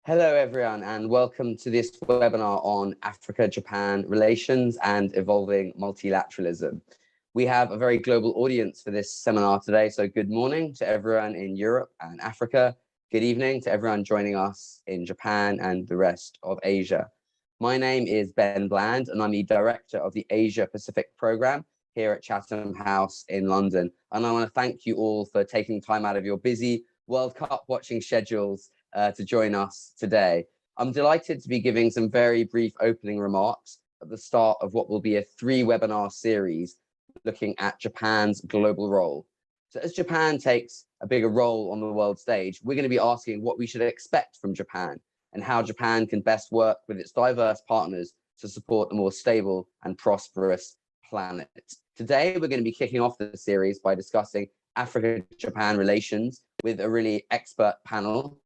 Hello, everyone, and welcome to this webinar on Africa-Japan relations and evolving multilateralism. We have a very global audience for this seminar today, so good morning to everyone in Europe and Africa. Good evening to everyone joining us in Japan and the rest of Asia. My name is Ben Bland, and I'm the Director of the Asia Pacific Programme here at Chatham House in London. And I want to thank you all for taking time out of your busy World Cup watching schedules to join us today. I'm delighted to be giving some very brief opening remarks at the start of what will be a 3-webinar series looking at Japan's global role. So as Japan takes a bigger role on the world stage, we're going to be asking what we should expect from Japan and how Japan can best work with its diverse partners to support a more stable and prosperous planet. Today, we're going to be kicking off the series by discussing Africa-Japan relations with a really expert panel.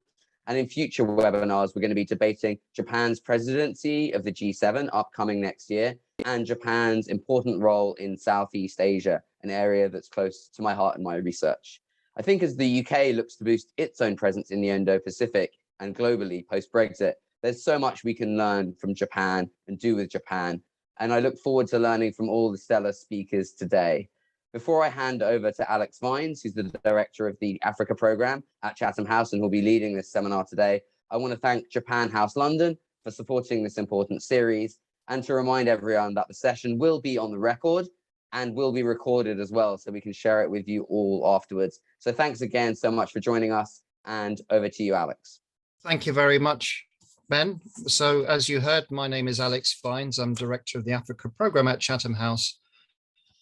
And in future webinars, we're going to be debating Japan's presidency of the G7 upcoming next year and Japan's important role in Southeast Asia, an area that's close to my heart and my research. I think as the UK looks to boost its own presence in the Indo-Pacific and globally post-Brexit, there's so much we can learn from Japan and do with Japan. And I look forward to learning from all the stellar speakers today. Before I hand over to Alex Vines, who's the director of the Africa Programme at Chatham House and who'll be leading this seminar today, I want to thank Japan House London for supporting this important series and to remind everyone that the session will be on the record and will be recorded as well, so we can share it with you all afterwards. So thanks again so much for joining us, and over to you, Alex. Thank you very much, Ben. So as you heard, my name is Alex Vines. I'm director of the Africa Programme at Chatham House.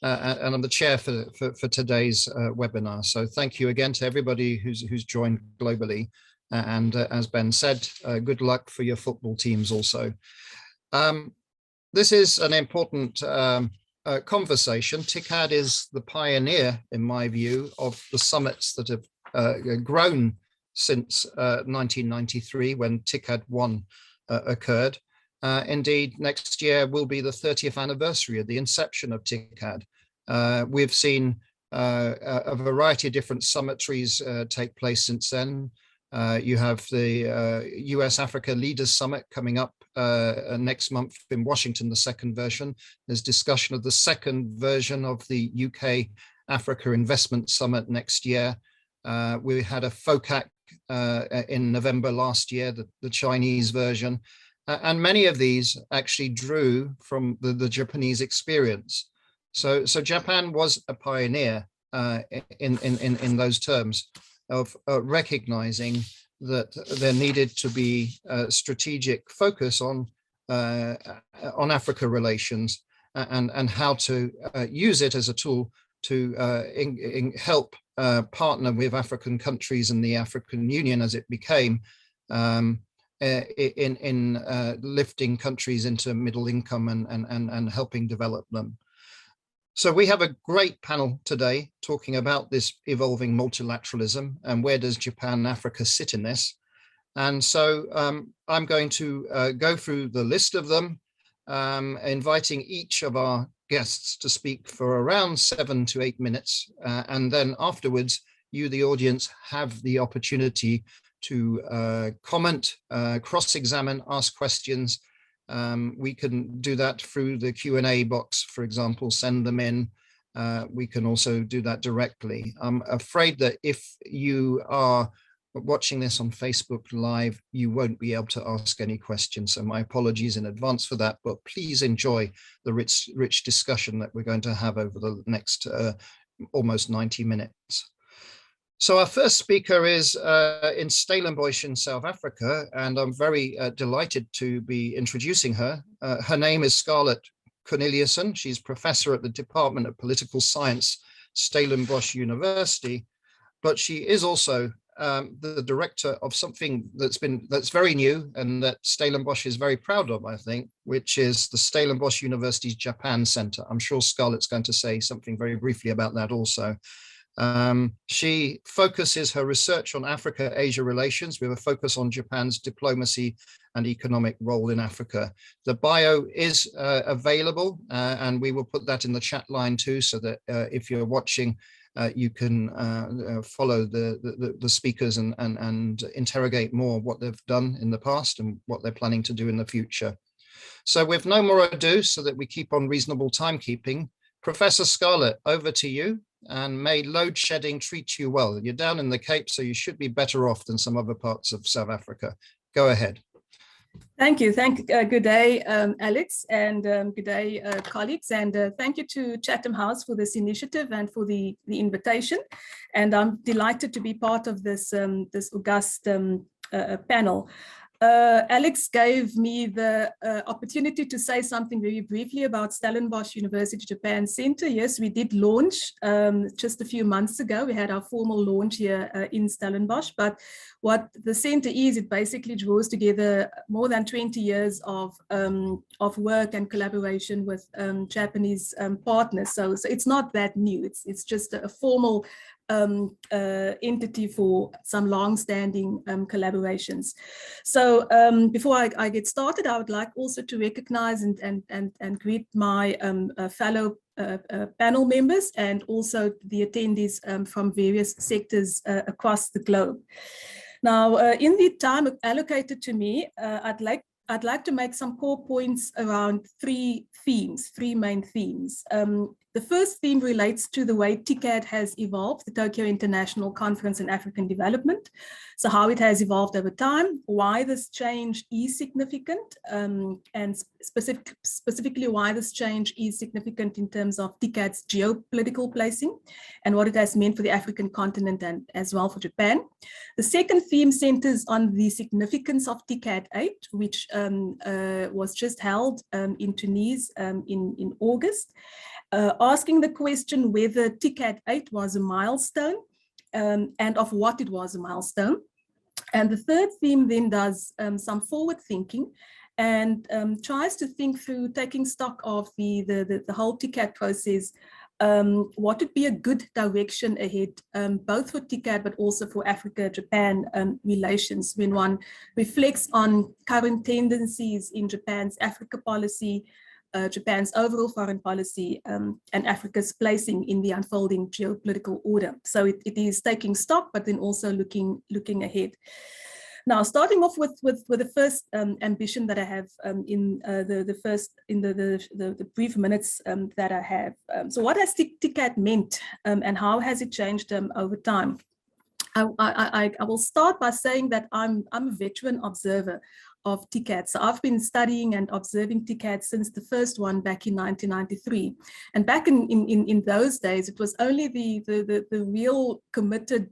And I'm the chair for today's webinar. So thank you again to everybody who's joined globally. And as Ben said, good luck for your football teams also. This is an important conversation. TICAD is the pioneer, in my view, of the summits that have grown since 1993 when TICAD 1 occurred. Indeed, next year will be the 30th anniversary of the inception of TICAD. We've seen a variety of different summitories take place since then. You have the US-Africa Leaders Summit coming up next month in Washington, the second version. There's discussion of the second version of the UK-Africa Investment Summit next year. We had a FOCAC in November last year, the Chinese version. And many of these actually drew from the Japanese experience. So Japan was a pioneer in those terms of recognizing that there needed to be a strategic focus on Africa relations and how to use it as a tool to help partner with African countries and the African Union as it became in lifting countries into middle income and helping develop them. So we have a great panel today talking about this evolving multilateralism and where does Japan and Africa sit in this. And so I'm going to go through the list of them, inviting each of our guests to speak for around 7 to 8 minutes. And then afterwards, you, the audience, have the opportunity to comment, cross-examine, ask questions. We can do that through the Q&A box, for example, send them in. We can also do that directly. I'm afraid that if you are watching this on Facebook Live, you won't be able to ask any questions. So my apologies in advance for that, but please enjoy the rich discussion that we're going to have over the next almost 90 minutes. So our first speaker is in Stellenbosch in South Africa, and I'm very delighted to be introducing her. Her name is Scarlett Corneliusson. She's professor at the Department of Political Science, Stellenbosch University, but she is also the director of something that's very new and that Stellenbosch is very proud of, I think, which is the Stellenbosch University's Japan Center. I'm sure Scarlett's going to say something very briefly about that also. She focuses her research on Africa-Asia relations with a focus on Japan's diplomacy and economic role in Africa. The bio is available and we will put that in the chat line too, so that if you're watching you can follow the speakers and interrogate more what they've done in the past and what they're planning to do in the future. So with no more ado, so that we keep on reasonable timekeeping, Professor Scarlett, over to you, and may load shedding treat you well. You're down in the Cape, so you should be better off than some other parts of South Africa. Go ahead. Thank you. Good day, Alex, and good day, colleagues. And thank you to Chatham House for this initiative and for the invitation. And I'm delighted to be part of this, this august panel. Alex gave me the opportunity to say something very briefly about Stellenbosch University Japan Center. Yes, we did launch just a few months ago. We had our formal launch here in Stellenbosch. But what the center is, it basically draws together more than 20 years of work and collaboration with Japanese partners. So it's not that new. It's just a formal entity for some long-standing collaborations. So before I get started, I would like also to recognize and greet my fellow panel members and also the attendees from various sectors across the globe. Now, in the time allocated to me, I'd like to make some core points around three main themes. The first theme relates to the way TICAD has evolved, the Tokyo International Conference on African Development. So how it has evolved over time, why this change is significant, and specifically why this change is significant in terms of TICAD's geopolitical placing and what it has meant for the African continent and as well for Japan. The second theme centers on the significance of TICAD 8, which was just held in Tunisia in August. Asking the question whether TICAD 8 was a milestone and of what it was a milestone. And the third theme then does some forward thinking and tries to think through taking stock of the whole TICAD process. What would be a good direction ahead, both for TICAD but also for Africa-Japan relations when one reflects on current tendencies in Japan's Africa policy, Japan's overall foreign policy, and Africa's placing in the unfolding geopolitical order. So it is taking stock, but then also looking ahead. Now, starting off with the first ambition that I have in the brief minutes that I have. So what has TICAD meant and how has it changed over time? I will start by saying that I'm a veteran observer of TICAD. So I've been studying and observing TICAD since the first one back in 1993. And back in those days, it was only the real committed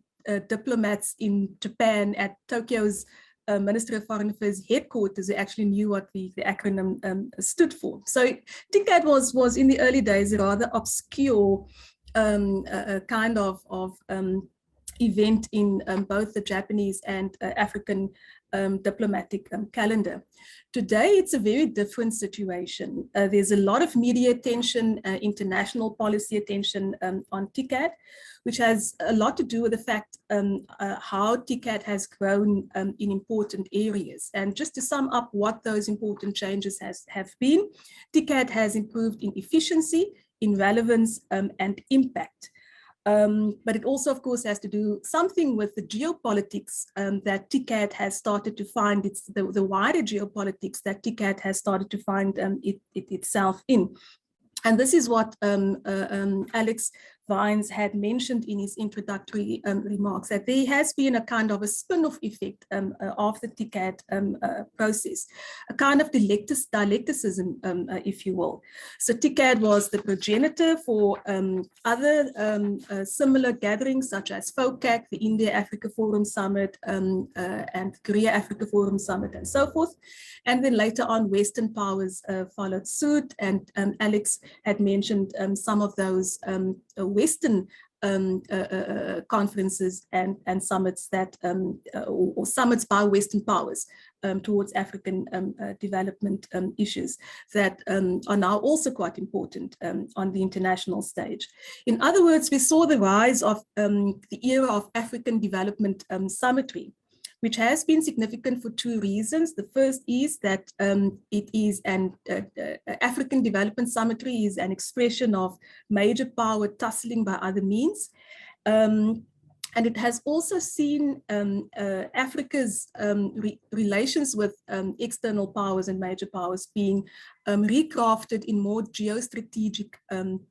diplomats in Japan at Tokyo's Ministry of Foreign Affairs headquarters who actually knew what the acronym stood for. So TICAD was in the early days a rather obscure kind of event in both the Japanese and African diplomatic calendar. Today, it's a very different situation. There's a lot of media attention, international policy attention on TICAD, which has a lot to do with the fact how TICAD has grown in important areas. And just to sum up what those important changes have been, TICAD has improved in efficiency, in relevance, and impact. But it also, of course, has to do something with the geopolitics that TICAD has started to find, it's the wider geopolitics that TICAD has started to find itself in. And this is what Alex Vines had mentioned in his introductory remarks, that there has been a kind of a spin-off effect of the TICAD process, a kind of dialecticism, if you will. So TICAD was the progenitor for other similar gatherings such as FOCAC, the India-Africa Forum Summit, and Korea-Africa Forum Summit, and so forth. And then later on, Western powers followed suit, and Alex had mentioned some of those Western conferences and summits that, or summits by Western powers towards African development issues that are now also quite important on the international stage. In other words, we saw the rise of the era of African development summitry, which has been significant for two reasons. The first is that it is an African development summitry is an expression of major power tussling by other means. And it has also seen Africa's relations with external powers and major powers being recrafted in more geostrategic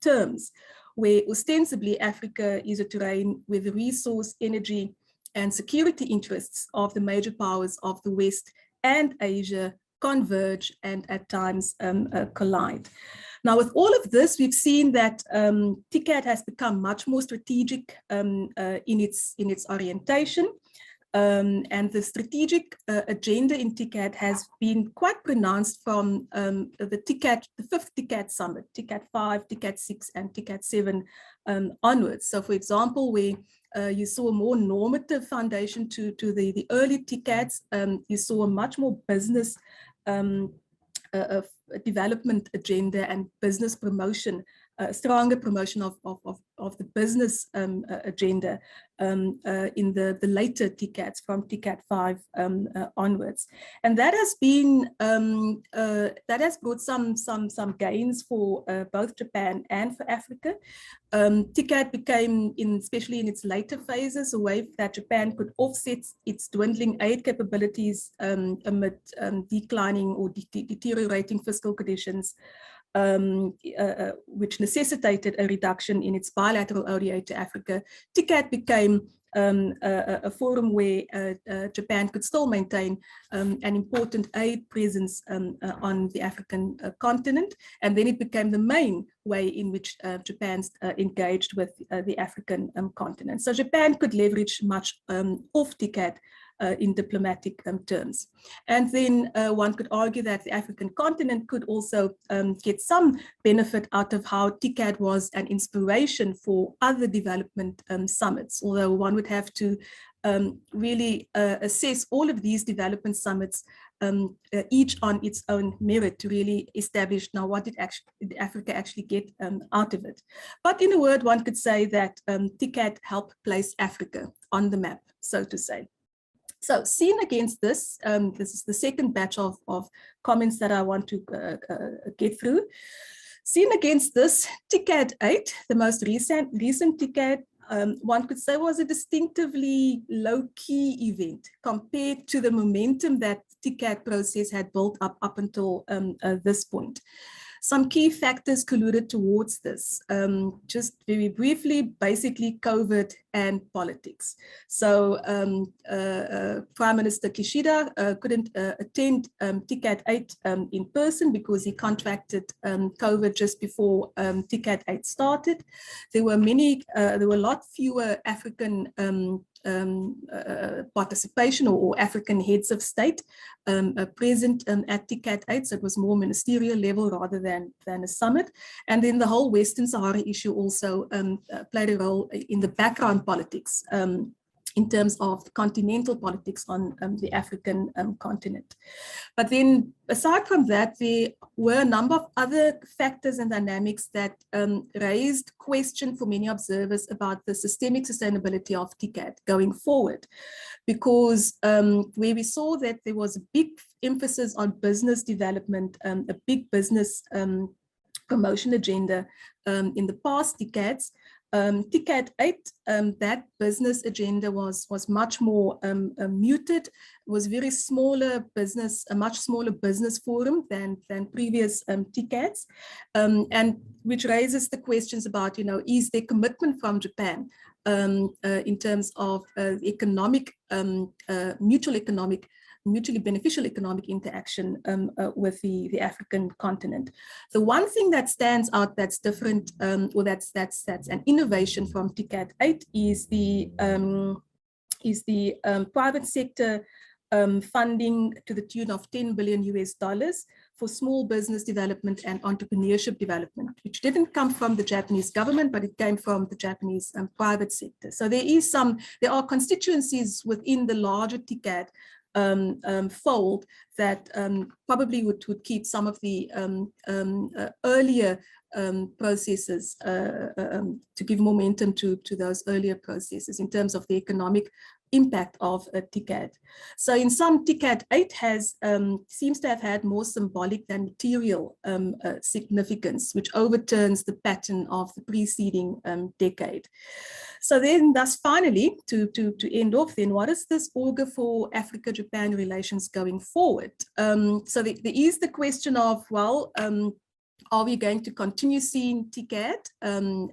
terms, where ostensibly Africa is a terrain where the resource, energy, and security interests of the major powers of the West and Asia converge and at times collide. Now, with all of this, we've seen that TICAD has become much more strategic in its orientation. And the strategic agenda in TICAD has been quite pronounced from the fifth TICAD summit, TICAD 5, TICAD 6, and TICAD 7 onwards. So, for example, where you saw a more normative foundation to the early TICADs, you saw a much more business development agenda and business promotion, stronger promotion of the business agenda in the later TICADs from TICAD 5 onwards. And that has been that has brought some gains for both Japan and for Africa. TICAD became, especially in its later phases, a way that Japan could offset its dwindling aid capabilities amid declining or deteriorating fiscal conditions, which necessitated a reduction in its bilateral ODA to Africa. TICAD became a forum where Japan could still maintain an important aid presence on the African continent, and then it became the main way in which Japan engaged with the African continent. So Japan could leverage much off TICAD in diplomatic terms. And then one could argue that the African continent could also get some benefit out of how TICAD was an inspiration for other development summits, although one would have to really assess all of these development summits each on its own merit to really establish now what did Africa actually get out of it. But in a word, one could say that TICAD helped place Africa on the map, so to say. So seen against this, this is the second batch of comments that I want to get through. Seen against this, TICAD 8, the most recent TICAD, one could say was a distinctively low-key event compared to the momentum that the TICAD process had built up until this point. Some key factors colluded towards this. Just very briefly, basically COVID and politics. So Prime Minister Kishida couldn't attend TICAD 8 in person because he contracted COVID just before TICAD 8 started. There were a lot fewer African participation or African heads of state present at TICAD 8, so it was more ministerial level rather than a summit. And then the whole Western Sahara issue also played a role in the background politics in terms of continental politics on the African continent. But then aside from that, there were a number of other factors and dynamics that raised question for many observers about the systemic sustainability of TICAD going forward, because where we saw that there was a big emphasis on business development, a big business promotion agenda in the past TICADs, TICAD 8, that business agenda was much more muted, was very smaller business, a much smaller business forum than previous TICADs, and which raises the questions about, is there commitment from Japan in terms of economic, mutually beneficial economic interaction with the African continent. The one thing that stands out that's different, or that's an innovation from TICAD 8 is the private sector funding to the tune of $10 billion for small business development and entrepreneurship development, which didn't come from the Japanese government, but it came from the Japanese private sector. So there are constituencies within the larger TICAD fold that probably would keep some of the earlier processes to give momentum to those earlier processes in terms of the economic impact of TICAD. So in some, TICAD 8 seems to have had more symbolic than material significance, which overturns the pattern of the preceding decade. So then, thus finally, to end off then, what does this augur for Africa-Japan relations going forward? So there is the question of, well, are we going to continue seeing TICAD?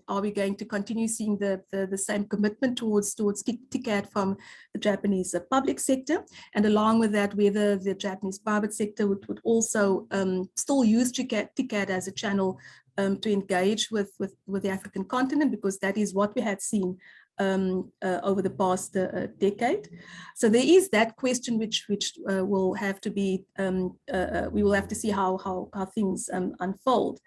Are we going to continue seeing the same commitment towards TICAD from the Japanese public sector? And along with that, whether the Japanese private sector would also still use TICAD as a channel to engage with the African continent, because that is what we had seen over the past decade. So there is that question which will have to be, we will have to see how things unfold.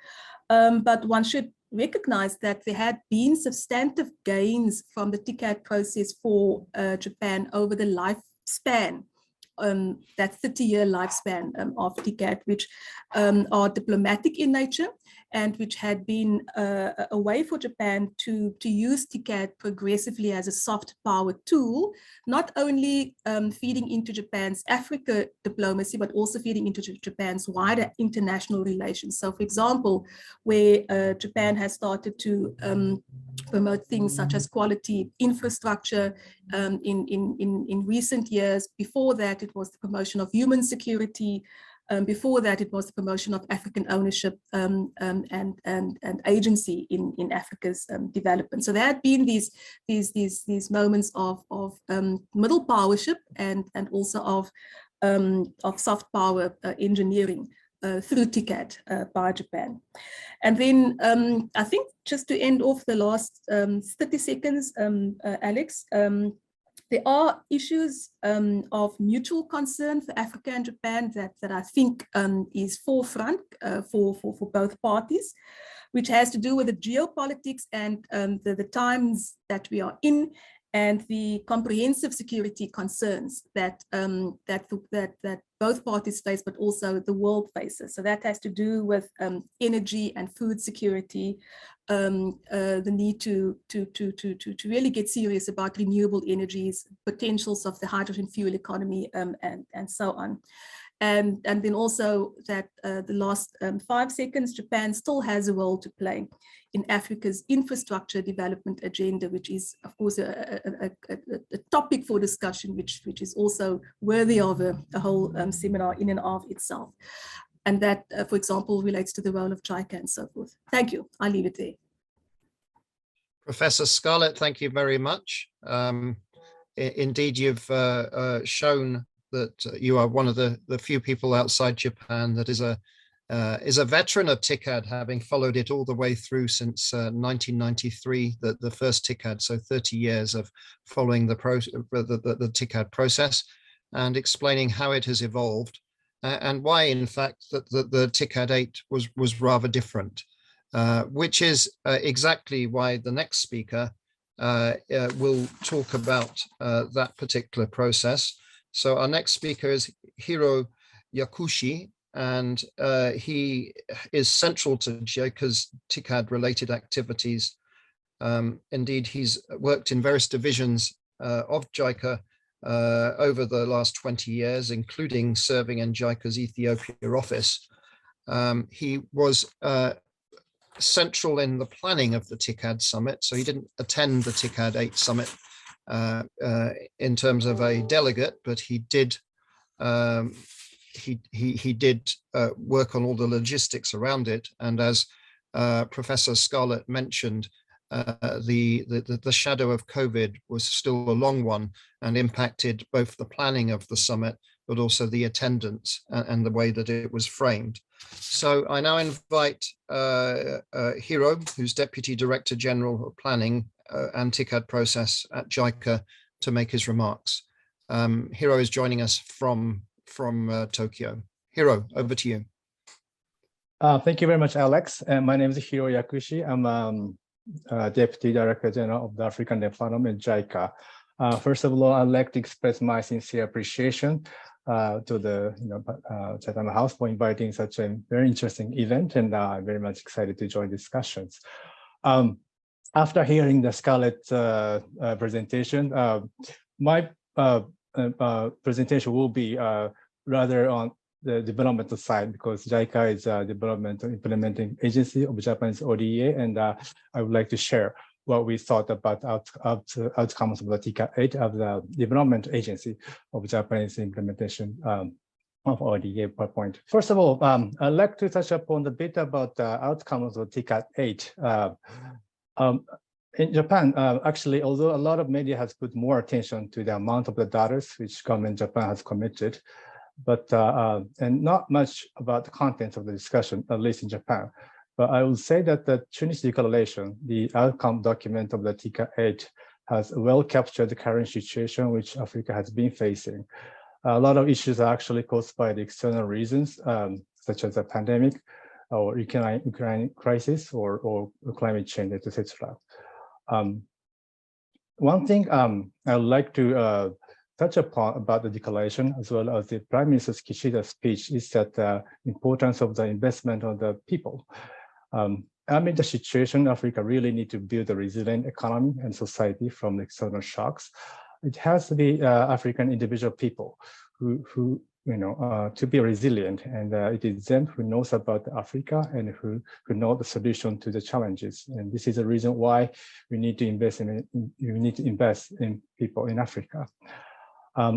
But one should recognize that there had been substantive gains from the TICAD process for Japan over the lifespan, that 30-year lifespan of TICAD, which are diplomatic in nature, and which had been a way for Japan to use TICAD progressively as a soft power tool, not only feeding into Japan's Africa diplomacy, but also feeding into Japan's wider international relations. So for example, where Japan has started to promote things such as quality infrastructure in recent years. Before that, it was the promotion of human security. Before that, it was the promotion of African ownership and agency in Africa's development. So there had been these moments of middle powership and also of soft power engineering through TICAD by Japan. And then I think just to end off the last 30 seconds, Alex, there are issues of mutual concern for Africa and Japan that I think is forefront for both parties, which has to do with the geopolitics and the times that we are in, and the comprehensive security concerns that both parties face, but also the world faces. So that has to do with energy and food security, the need to really get serious about renewable energies, potentials of the hydrogen fuel economy, and so on. And then also that the last 5 seconds, Japan still has a role to play in Africa's infrastructure development agenda, which is, of course, a topic for discussion, which is also worthy of a whole seminar in and of itself. And that, for example, relates to the role of JICA and so forth. Thank you. I'll leave it there. Professor Scarlett, thank you very much. Indeed, you've shown that you are one of the few people outside Japan that is a veteran of TICAD, having followed it all the way through since 1993, the first TICAD, so 30 years of following the TICAD process and explaining how it has evolved and why, in fact, that the TICAD 8 was rather different, which is exactly why the next speaker will talk about that particular process. So our next speaker is Hiro Yakushi, and he is central to JICA's TICAD-related activities. Indeed, he's worked in various divisions of JICA over the last 20 years, including serving in JICA's Ethiopia office. He was central in the planning of the TICAD summit, so he didn't attend the TICAD 8 summit in terms of a delegate, but he did he did work on all the logistics around it. And as Professor Scarlett mentioned, the shadow of COVID was still a long one and impacted both the planning of the summit, but also the attendance and the way that it was framed. So I now invite Hiro, who's Deputy Director General of Planning and TICAD process at JICA, to make his remarks. Hiro is joining us from Tokyo. Hiro, over to you. Thank you very much, Alex. My name is Hiro Yakushi. I'm Deputy Director General of the African Department, JICA. First of all, I'd like to express my sincere appreciation to the Chatham House for inviting such a very interesting event, and I'm very much excited to join discussions. After hearing the Scarlett presentation, my presentation will be rather on the developmental side, because JICA is a developmental implementing agency of Japanese ODA, and I would like to share what we thought about outcomes of the TICAD of the development agency of Japanese implementation of ODA PowerPoint. First of all, I'd like to touch upon a bit about the outcomes of TICAD 8. In Japan, actually, although a lot of media has put more attention to the amount of the dollars which government Japan has committed, but and not much about the content of the discussion, at least in Japan. But I would say that the Tunis Declaration, the outcome document of the TICAD 8, has well captured the current situation which Africa has been facing. A lot of issues are actually caused by the external reasons, such as the pandemic, or Ukraine crisis, or climate change, etc. One thing I would like to touch upon about the declaration, as well as the Prime Minister Kishida's speech, is that the importance of the investment on the people. Amid the situation, Africa really need to build a resilient economy and society from external shocks. It has to be African individual people who to be resilient, and it is them who knows about Africa and who know the solution to the challenges. And this is the reason why we need to invest in people in Africa.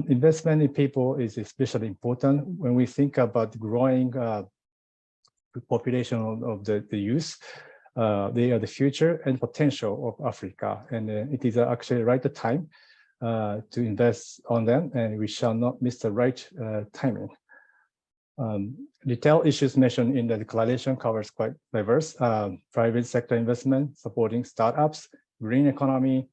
Investment in people is especially important when we think about growing population of the youth. They are the future and potential of Africa, and it is actually right time to invest on them, and we shall not miss the right timing. Detailed issues mentioned in the declaration covers quite diverse. Private sector investment, supporting startups, green economy,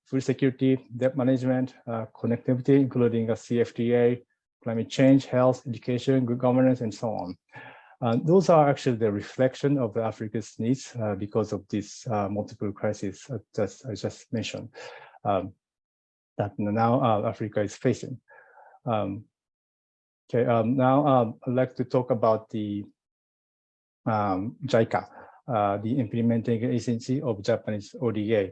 food security, debt management, connectivity, including a CFTA, climate change, health, education, good governance, and so on. Those are actually the reflection of Africa's needs because of this multiple crises I just mentioned that now Africa is facing. Now I'd like to talk about the JICA, the implementing agency of Japanese ODA.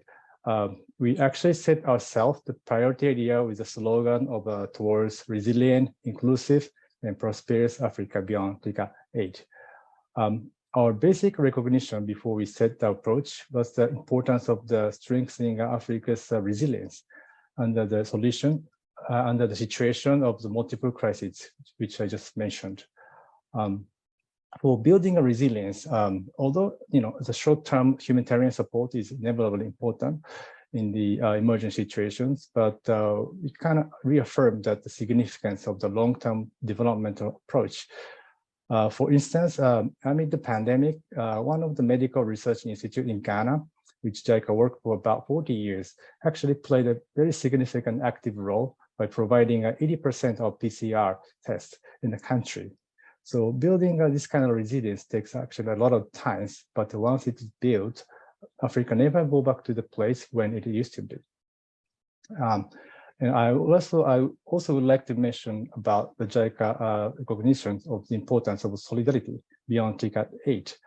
We actually set ourselves the priority area with the slogan of towards resilient, inclusive, and prosperous Africa beyond TICAD 8. Our basic recognition before we set the approach was the importance of the strengthening Africa's resilience under the solution, under the situation of the multiple crises, which I just mentioned. For building a resilience, although the short-term humanitarian support is inevitably important in the emergency situations, but we kind of reaffirmed that the significance of the long-term developmental approach. For instance, amid the pandemic, one of the medical research institute in Ghana, which JICA worked for about 40 years, actually played a very significant active role by providing 80% of PCR tests in the country. So building this kind of resilience takes actually a lot of time, but once it is built, Africa never go back to the place when it used to be. And I also would like to mention about the JICA recognition of the importance of solidarity beyond TICAD 8.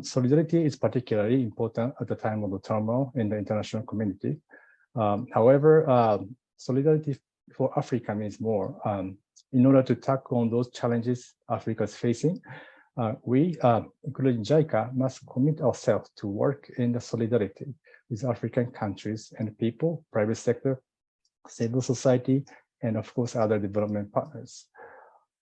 Solidarity is particularly important at the time of the turmoil in the international community. However, solidarity for Africa means more. In order to tackle on those challenges Africa is facing, we, including JICA, must commit ourselves to work in the solidarity with African countries and people, private sector, civil society, and of course, other development partners.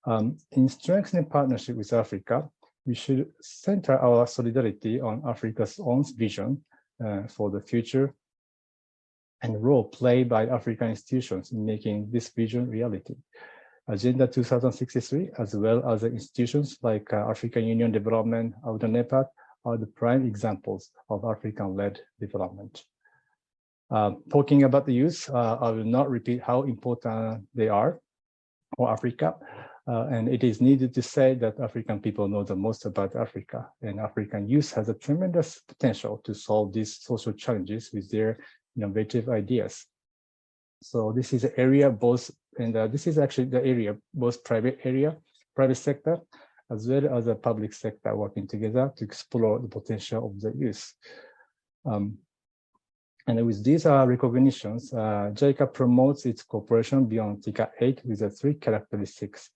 In strengthening partnership with Africa, we should center our solidarity on Africa's own vision for the future and role played by African institutions in making this vision reality. Agenda 2063, as well as the institutions like African Union Development, AUDA-NEPAD, are the prime examples of African-led development. Talking about the youth, I will not repeat how important they are for Africa. And it is needed to say that African people know the most about Africa, and African youth has a tremendous potential to solve these social challenges with their innovative ideas. So this is an area both, and this is actually the area, both private sector, as well as the public sector working together to explore the potential of the youth. And with these recognitions, JICA promotes its cooperation beyond TICAD 8 with the 3 characteristics.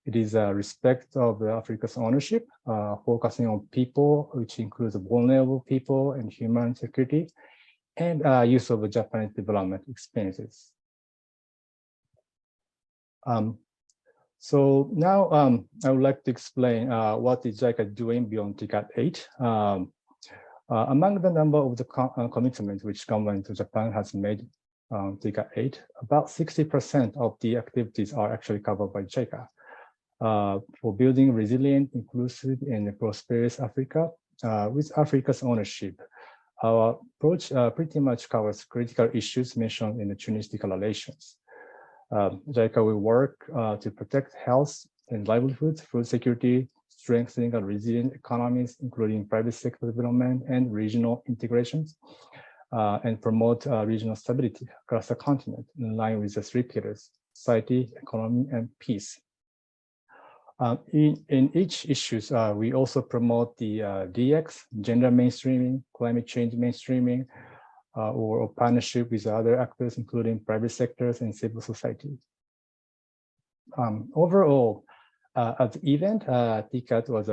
It is respect of Africa's ownership, focusing on people, which includes vulnerable people and human security, and use of Japanese development experiences. So now I would like to explain what is JICA doing beyond TICAD 8. Among the number of the commitments which government of Japan has made TICAD 8, about 60% of the activities are actually covered by JICA. For building resilient, inclusive, and prosperous Africa with Africa's ownership. Our approach pretty much covers critical issues mentioned in the Tunis Declarations. JICA will work to protect health and livelihoods, food security, strengthening a resilient economies, including private sector development and regional integrations, and promote regional stability across the continent in line with the 3 pillars: society, economy, and peace. In each issues, we also promote the DX, gender mainstreaming, climate change mainstreaming, or partnership with other actors, including private sectors and civil society. Overall, at the event, TICAD was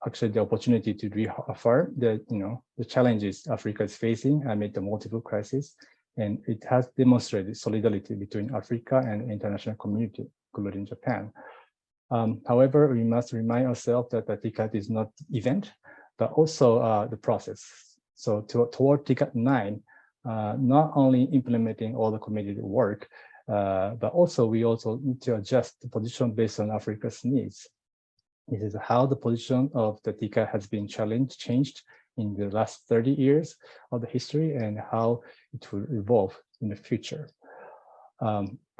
actually the opportunity to reaffirm the challenges Africa is facing amid the multiple crises, and it has demonstrated solidarity between Africa and the international community, including Japan. However, we must remind ourselves that the TICAD is not the event, but also the process. So toward TICAD 9, not only implementing all the committed work, but also we also need to adjust the position based on Africa's needs. This is how the position of the TICAD has been changed in the last 30 years of the history and how it will evolve in the future.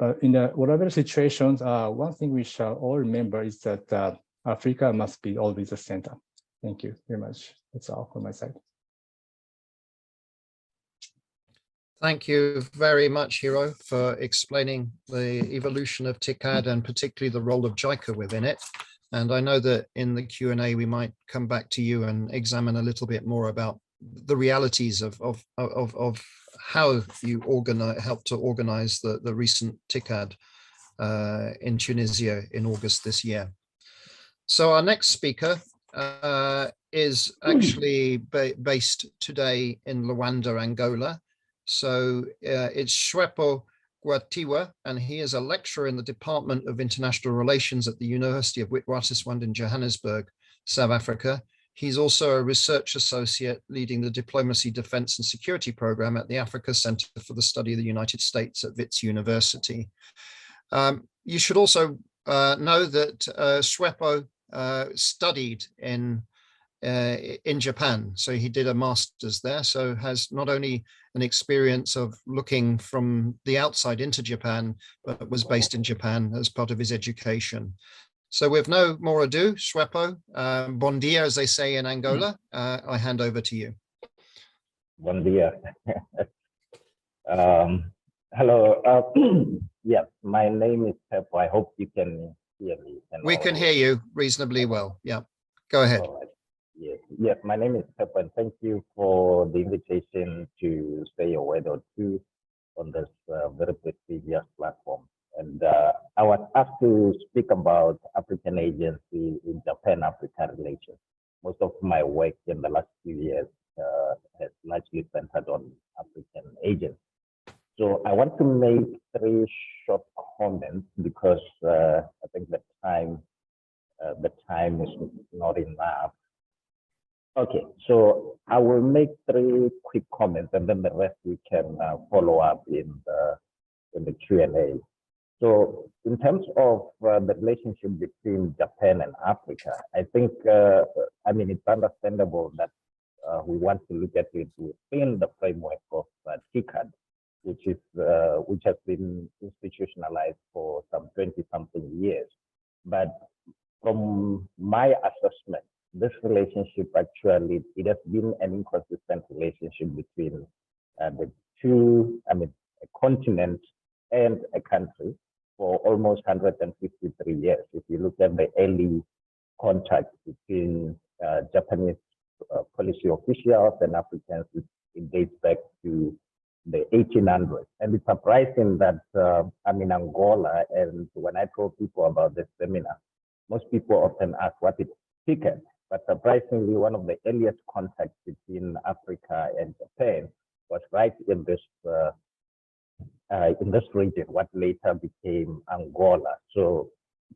But in whatever situations, one thing we shall all remember is that Africa must be always the center. Thank you very much. That's all from my side. Thank you very much, Hiro, for explaining the evolution of TICAD and particularly the role of JICA within it. And I know that in the Q&A, we might come back to you and examine a little bit more about the realities of how you helped to organize the recent TICAD in Tunisia in August this year. So our next speaker is actually based today in Luanda, Angola. So it's Shwepo Gwatiwa, and he is a lecturer in the Department of International Relations at the University of Witwatersrand in Johannesburg, South Africa. He's also a research associate leading the Diplomacy, Defense and Security Program at the Africa Center for the Study of the United States at Wits University. You should also know that Shwepo studied in Japan. So he did a master's there, so has not only an experience of looking from the outside into Japan, but was based in Japan as part of his education. So with no more ado, Shwepo, bon dia, as they say in Angola, I hand over to you. Bon dia. Hello. Yeah, my name is Peppo. I hope you can hear me. We can hear you reasonably well. Yeah, go ahead. Right. Yes, my name is Peppo, and thank you for the invitation to say a word or two on this very prestigious platform. And I was asked to speak about African agency in Japan-Africa relations. Most of my work in the last few years has largely centered on African agents. So I want to make 3 short comments because I think the time is not enough. Okay, so I will make 3 quick comments, and then the rest we can follow up in the Q&A. So in terms of the relationship between Japan and Africa, I think, I mean, it's understandable that we want to look at it within the framework of TICAD, which has been institutionalized for some 20-something years. But from my assessment, this relationship actually, it has been an inconsistent relationship between the two, I mean, a continent and a country for almost 153 years. If you look at the early contact between Japanese policy officials and Africans, it dates back to the 1800s. And it's surprising that I'm in Angola, and when I told people about this seminar, most people often ask what is TICAD. But surprisingly, one of the earliest contacts between Africa and Japan was right in this region, what later became Angola. So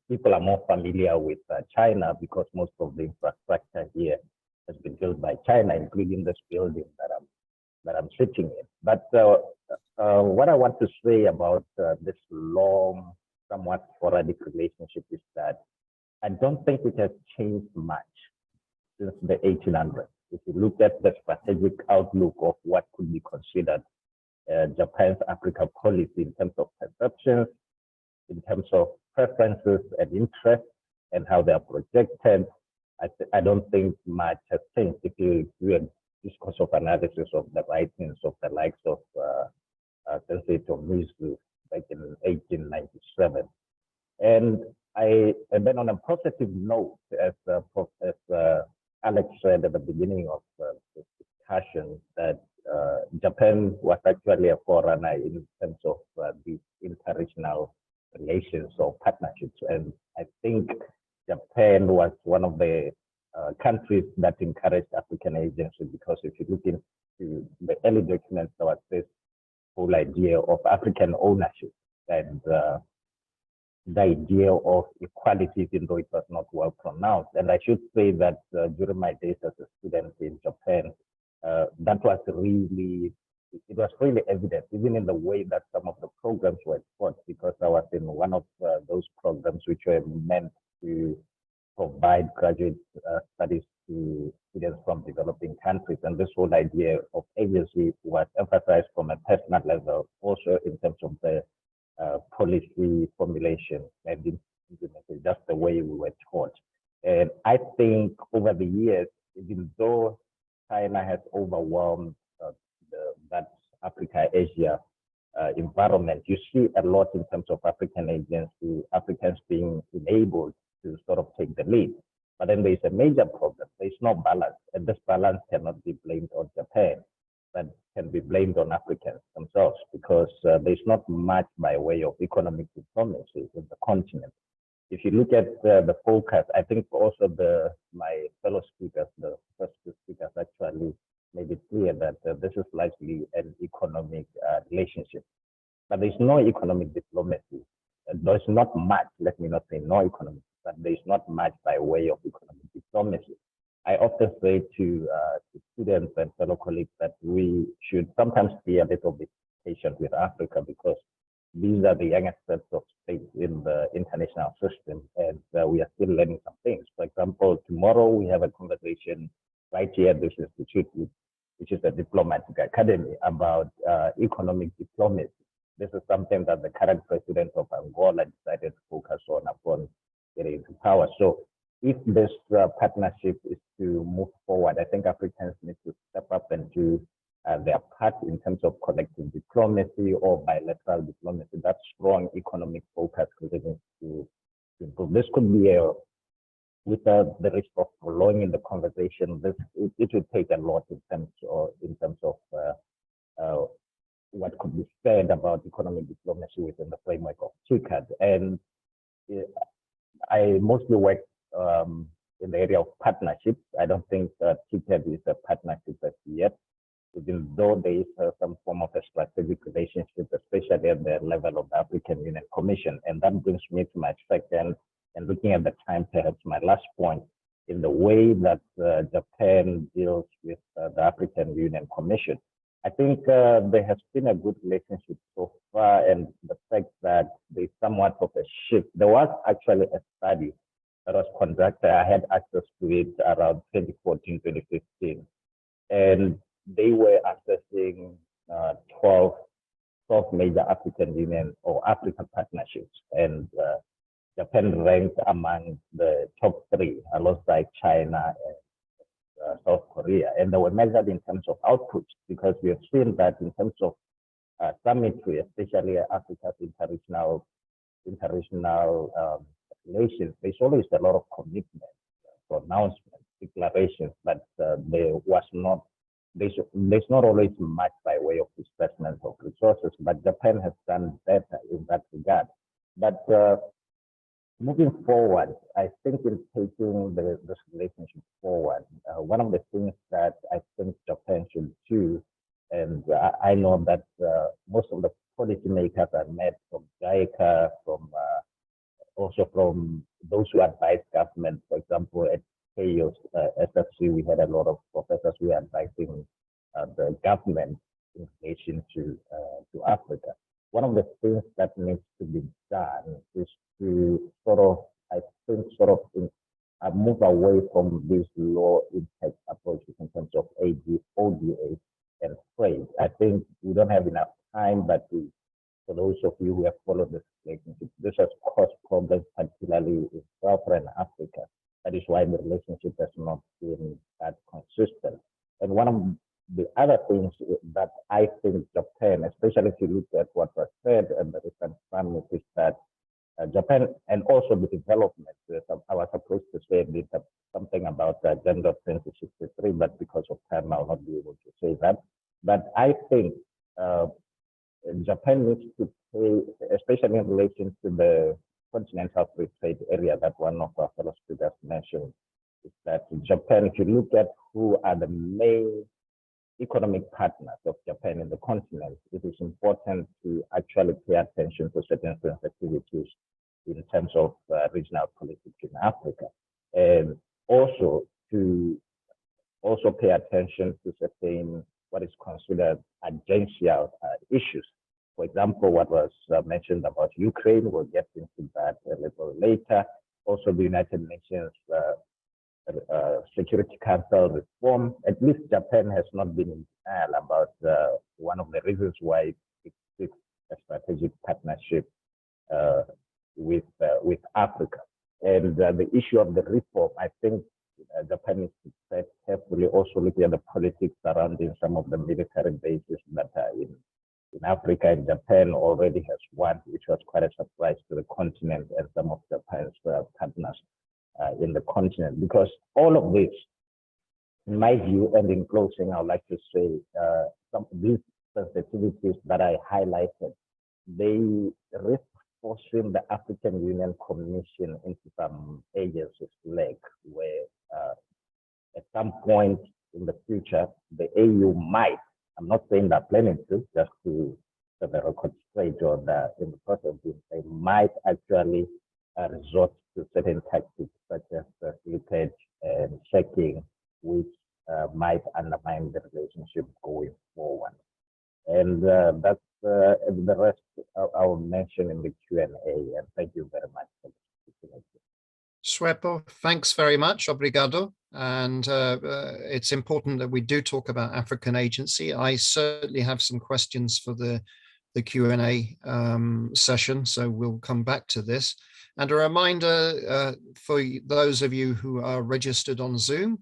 people are more familiar with China because most of the infrastructure here has been built by China, including this building that I'm sitting in. But what I want to say about this long, somewhat sporadic relationship is that I don't think it has changed much since the 1800s. If you look at the strategic outlook of what could be considered Japan's Africa policy in terms of perceptions, in terms of preferences and interests, and how they are projected, I don't think much has changed. If you do a discourse of analysis of the writings of the likes of Sensei Tomizu back in 1897. And then on a positive note, as Alex said at the beginning of the discussion, that Japan was actually a forerunner in terms of these interregional relations or partnerships. And I think Japan was one of the countries that encouraged African agency, because if you look into the early documents, there was this whole idea of African ownership and the idea of equality, even though it was not well pronounced. And I should say that during my days as a student in Japan, that was really, it was really evident, even in the way that some of the programs were taught, because I was in one of those programs which were meant to provide graduate studies to students from developing countries. And this whole idea of agency was emphasized from a personal level, also in terms of the policy formulation and implementation, just the way we were taught. And I think over the years, even though China has overwhelmed that Africa-Asia environment, you see a lot in terms of African agency, Africans being enabled to sort of take the lead. But then there's a major problem. There's no balance, and this balance cannot be blamed on Japan, but can be blamed on Africans themselves, because there's not much by way of economic diplomacy in the continent. If you look at the focus, I think also my fellow speakers, the first two speakers actually made it clear that this is likely an economic relationship. But there's no economic diplomacy. There's not much, let me not say no economic, but there's not much by way of economic diplomacy. I often say to students and fellow colleagues that we should sometimes be a little bit patient with Africa, because these are the youngest sets of states in the international system, and we are still learning some things. For example, tomorrow we have a conversation right here at this institute, which is a diplomatic academy, about economic diplomacy. This is something that the current president of Angola decided to focus on upon getting into power. So if this partnership is to move forward, I think Africans need to step up and do their part in terms of collective diplomacy or bilateral diplomacy. That strong economic focus continues to improve. This could be without the risk of prolonging the conversation, it would take a lot in terms of what could be said about economic diplomacy within the framework of TICAD. And I mostly work in the area of partnerships. I don't think TICAD is a partnership as yet, even though there is some form of a strategic relationship, especially at the level of the African Union Commission. And that brings me to my second, and looking at the time, perhaps my last point, in the way that Japan deals with the African Union Commission. I think there has been a good relationship so far, and the fact that there's somewhat of a shift. There was actually a study that was conducted. I had access to it around 2014, 2015. And they were assessing 12 major African Union or African partnerships. And Japan ranked among the top 3, alongside China and South Korea. And they were measured in terms of outputs, because we have seen that in terms of symmetry, especially Africa's interregional relations, there's always a lot of commitment, pronouncements, declarations, but there was not there's not always much by way of disbursement of resources, but Japan has done better in that regard. But moving forward, I think in taking this relationship forward, one of the things that I think Japan should do, and I know that most of the policymakers are met from JICA, from also from those who advise government. For example, at KAOS SFC, we had a lot of professors who are advising the government in relation to Africa. One of the things that needs to be done is to sort of, I think, move away from these low impact approaches in terms of ODA and trade. I think we don't have enough time, but for those of you who have followed this relationship, this has caused problems, particularly in Sub-Saharan Africa. That is why the relationship has not been that consistent. And one of the other things that I think Japan, especially if you look at what was said at the recent summit, is that Japan, and also the development, I was supposed to say something about Agenda 2063, but because of time, I'll not be able to say that. But I think Japan needs to pay, especially in relation to the continental free trade area that one of our fellow speakers mentioned, is that Japan, if you look at who are the main economic partners of Japan in the continent, it is important to actually pay attention to certain sensitivities in terms of regional politics in Africa, and also to pay attention to certain what is considered agential issues. For example, what was mentioned about Ukraine, we'll get into that a little later. Also, the United Nations Security Council reform. At least Japan has not been in denial about one of the reasons why it seeks a strategic partnership with Africa. And the issue of the reform, I think Japan needs to tread carefully, also looking at the politics surrounding some of the military bases that are in Africa. And Japan already has one, which was quite a surprise to the continent and some of Japan's partners in the continent. Because all of this, in my view, and in closing, I would like to say some of these sensitivities that I highlighted, they risk forcing the African Union Commission into some agency's leg, where at some point in the future, the AU might, I'm not saying they're planning to, just to set the record straight, or in the process, they might actually resort to certain tactics such as slippage and checking, which might undermine the relationship going forward. And that's the rest I will mention in the Q&A. And thank you very much for this opportunity. Swepo, thanks very much. Obrigado. And it's important that we do talk about African agency. I certainly have some questions for the Q&A session, so we'll come back to this. And a reminder for those of you who are registered on Zoom,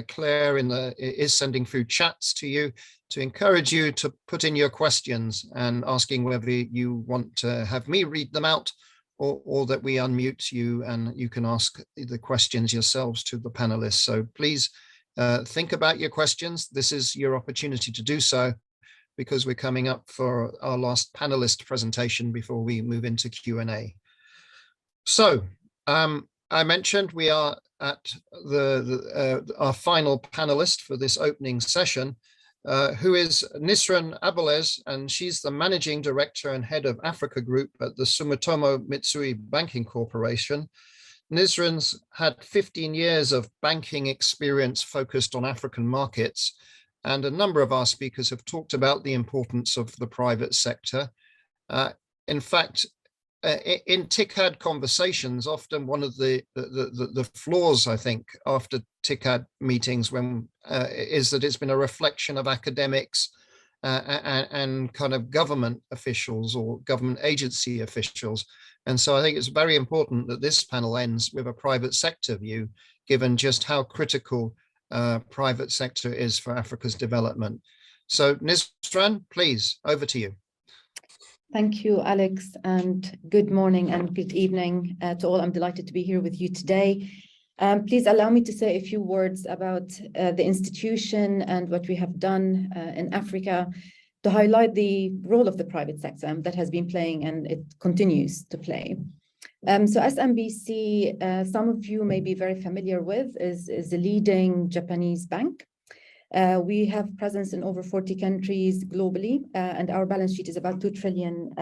Claire is sending through chats to you to encourage you to put in your questions and asking whether you want to have me read them out, or that we unmute you and you can ask the questions yourselves to the panelists. So please think about your questions. This is your opportunity to do so, because we're coming up for our last panelist presentation before we move into Q&A. So I mentioned we are at our final panelist for this opening session, who is Nisran Abolez, and she's the Managing Director and Head of Africa Group at the Sumitomo Mitsui Banking Corporation. Nisran's had 15 years of banking experience focused on African markets, and a number of our speakers have talked about the importance of the private sector. In fact, in TICAD conversations, often one of the flaws, I think, after TICAD meetings is that it's been a reflection of academics and kind of government officials or government agency officials. And so I think it's very important that this panel ends with a private sector view, given just how critical private sector is for Africa's development. So Nisran, please, over to you. Thank you, Alex, and good morning and good evening to all. I'm delighted to be here with you today. Please allow me to say a few words about the institution and what we have done in Africa to highlight the role of the private sector that has been playing and it continues to play. So SMBC, some of you may be very familiar with, is a leading Japanese bank. We have presence in over 40 countries globally, and our balance sheet is about $2 trillion.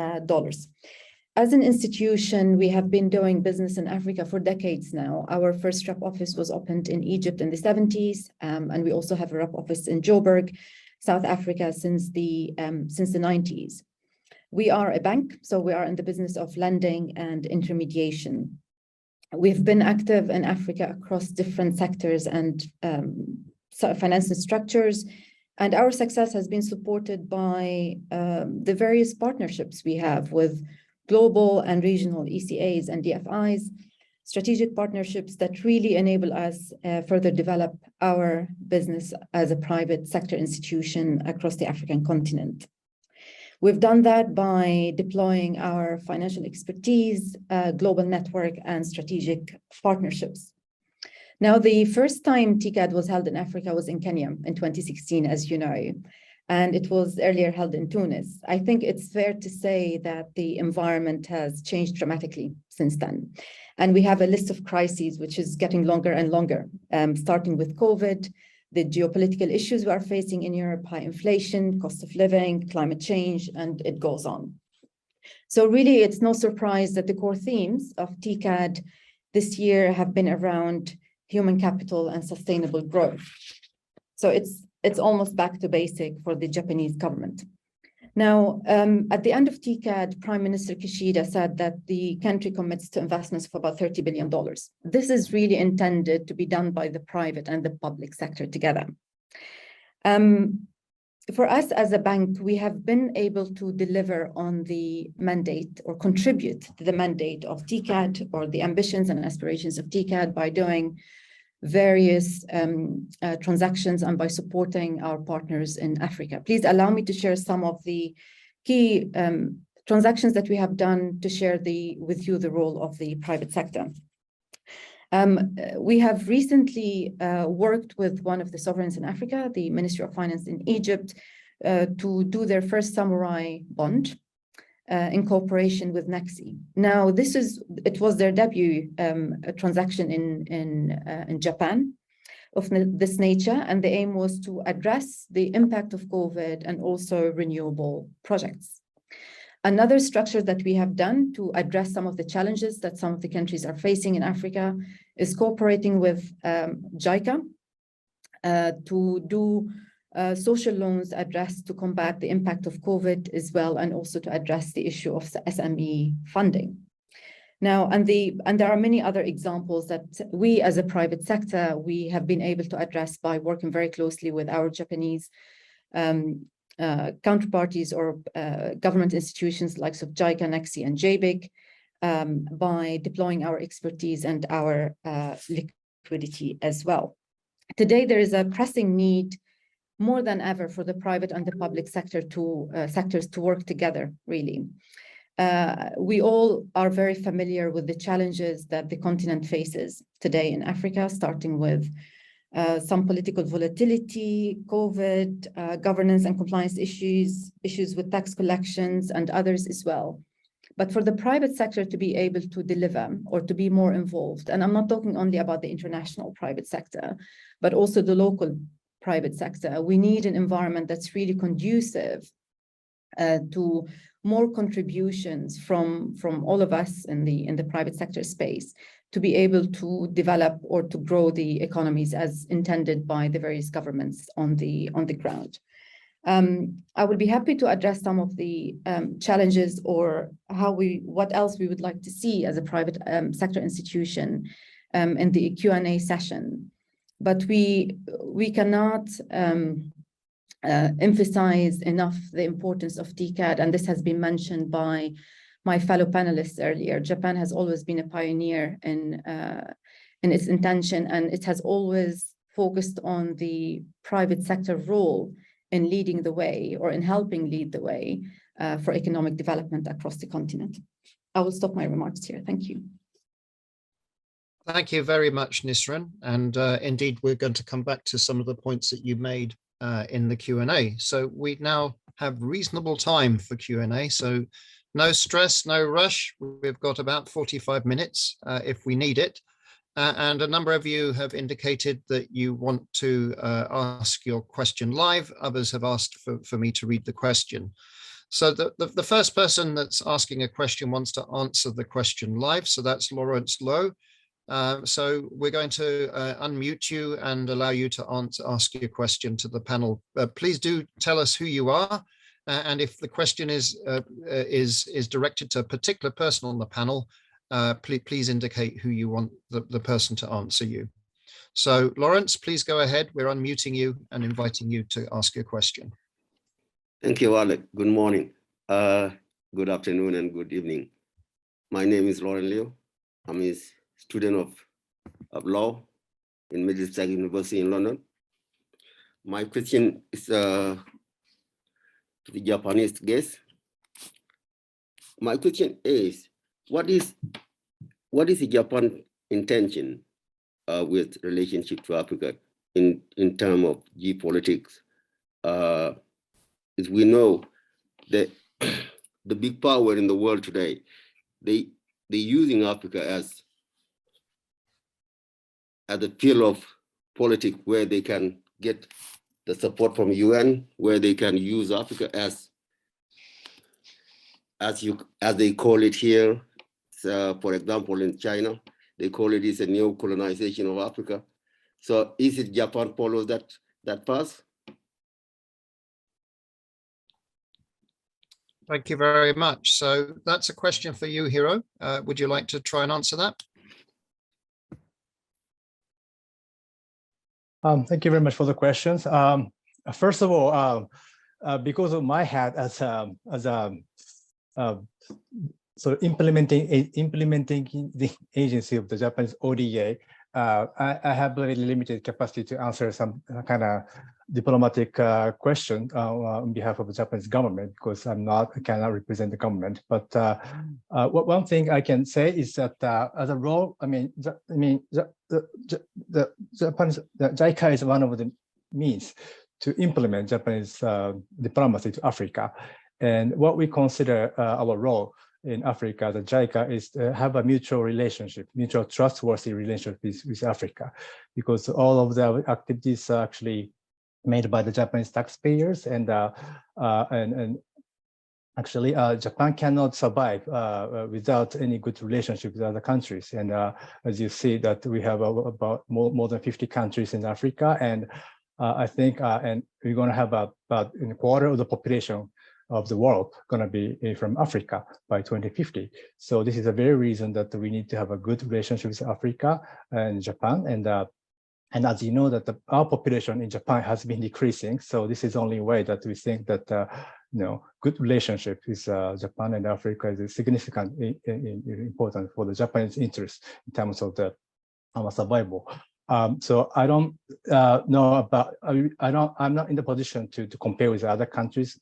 As an institution, we have been doing business in Africa for decades now. Our first rep office was opened in Egypt in the 70s, and we also have a rep office in Joburg, South Africa, since the 90s. We are a bank, so we are in the business of lending and intermediation. We've been active in Africa across different sectors and financial structures, and our success has been supported by the various partnerships we have with global and regional ECAs and DFIs, strategic partnerships that really enable us further develop our business as a private sector institution across the African continent. We've done that by deploying our financial expertise, global network, and strategic partnerships. Now, the first time TICAD was held in Africa was in Kenya in 2016, as you know, and it was earlier held in Tunis. I think it's fair to say that the environment has changed dramatically since then. And we have a list of crises which is getting longer and longer, starting with COVID, the geopolitical issues we are facing in Europe, high inflation, cost of living, climate change, and it goes on. So really, it's no surprise that the core themes of TICAD this year have been around human capital and sustainable growth. So it's almost back to basic for the Japanese government. Now, at the end of TICAD, Prime Minister Kishida said that the country commits to investments for about $30 billion. This is really intended to be done by the private and the public sector together. For us as a bank, we have been able to deliver on the mandate or contribute to the mandate of TICAD or the ambitions and aspirations of TICAD by doing various transactions and by supporting our partners in Africa. Please allow me to share some of the key transactions that we have done to share with you the role of the private sector. We have recently worked with one of the sovereigns in Africa, the Ministry of Finance in Egypt, to do their first samurai bond in cooperation with Nexi. Now, it was their debut transaction in Japan of this nature, and the aim was to address the impact of COVID and also renewable projects. Another structure that we have done to address some of the challenges that some of the countries are facing in Africa is cooperating with JICA to do social loans addressed to combat the impact of COVID as well, and also to address the issue of SME funding. Now, and there are many other examples that we as a private sector, we have been able to address by working very closely with our Japanese counterparties or government institutions like JICA, Nexi, and JBIC by deploying our expertise and our liquidity as well. Today, there is a pressing need more than ever for the private and the public sectors to work together, really. We all are very familiar with the challenges that the continent faces today in Africa, starting with some political volatility, COVID, governance and compliance issues with tax collections, and others as well. But for the private sector to be able to deliver or to be more involved, and I'm not talking only about the international private sector, but also the local private sector, we need an environment that's really conducive to more contributions from all of us in the private sector space to be able to develop or to grow the economies as intended by the various governments on the ground. I would be happy to address some of the challenges or what else we would like to see as a private sector institution in the Q&A session. But we cannot emphasize enough the importance of TICAD, and this has been mentioned by my fellow panelists earlier. Japan has always been a pioneer in its intention, and it has always focused on the private sector role in leading the way or in helping lead the way for economic development across the continent. I will stop my remarks here. Thank you. Thank you very much, Nisran. And indeed, we're going to come back to some of the points that you made in the Q&A. So we now have reasonable time for Q&A. So no stress, no rush. We've got about 45 minutes if we need it. And a number of you have indicated that you want to ask your question live. Others have asked for me to read the question. So the first person that's asking a question wants to answer the question live. So that's Lawrence Lowe. So we're going to unmute you and allow you to ask your question to the panel. Please do tell us who you are. And if the question is directed to a particular person on the panel, please indicate who you want the person to answer you. So Lawrence, please go ahead. We're unmuting you and inviting you to ask your question. Thank you, Alec. Good morning, good afternoon, and good evening. My name is Lauren Liu. I'm a student of law in Middlesex University in London. My question is to the Japanese guest. My question is, what is the Japan intention with relationship to Africa in terms of geopolitics? As we know that the big power in the world today, they're using Africa as a field of politics where they can get the support from UN, where they can use Africa as they call it here. For example, in China, they call it a new colonization of Africa. So is it Japan follows that path? Thank you very much. So that's a question for you, Hiro. Would you like to try and answer that? Thank you very much for the questions. First of all, because of my hat as so implementing the agency of the Japanese ODA, I have very limited capacity to answer some kind of diplomatic question on behalf of the Japanese government, because I cannot represent the government. But one thing I can say is that as a role, the JICA is one of the means to implement Japanese diplomacy to Africa. And what we consider our role in Africa, the JICA, is to have a mutual relationship, mutual trustworthy relationship with Africa, because all of the activities are actually made by the Japanese taxpayers, and actually Japan cannot survive without any good relationship with other countries. And as you see that we have about more than 50 countries in Africa, and I think and we're going to have about a quarter of the population of the world going to be from Africa by 2050. So this is a very reason that we need to have a good relationship with Africa and Japan. And as you know, that our population in Japan has been decreasing. So this is the only way that we think that good relationship with Japan and Africa is significant, important for the Japanese interest in terms of our survival. So I don't know about, I'm not in the position to compare with other countries,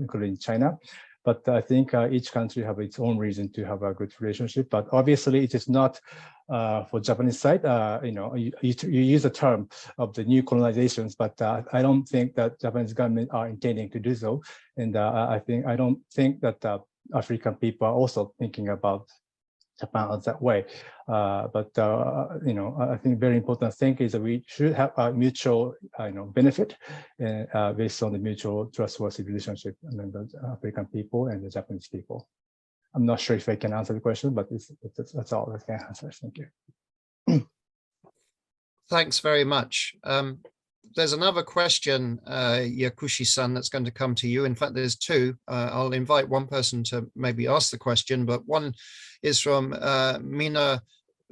including China, but I think each country have its own reason to have a good relationship. But obviously it is not for Japanese side, you use the term of the new colonizations, but I don't think that Japanese government are intending to do so. And I don't think that African people are also thinking about Japan that way. But I think very important thing is that we should have a mutual benefit based on the mutual trustworthy relationship among the African people and the Japanese people. I'm not sure if I can answer the question, but that's all I can answer. Thank you. Thanks very much. There's another question, Yakushi-san, that's going to come to you. In fact, there's two. I'll invite one person to maybe ask the question, but one is from Mina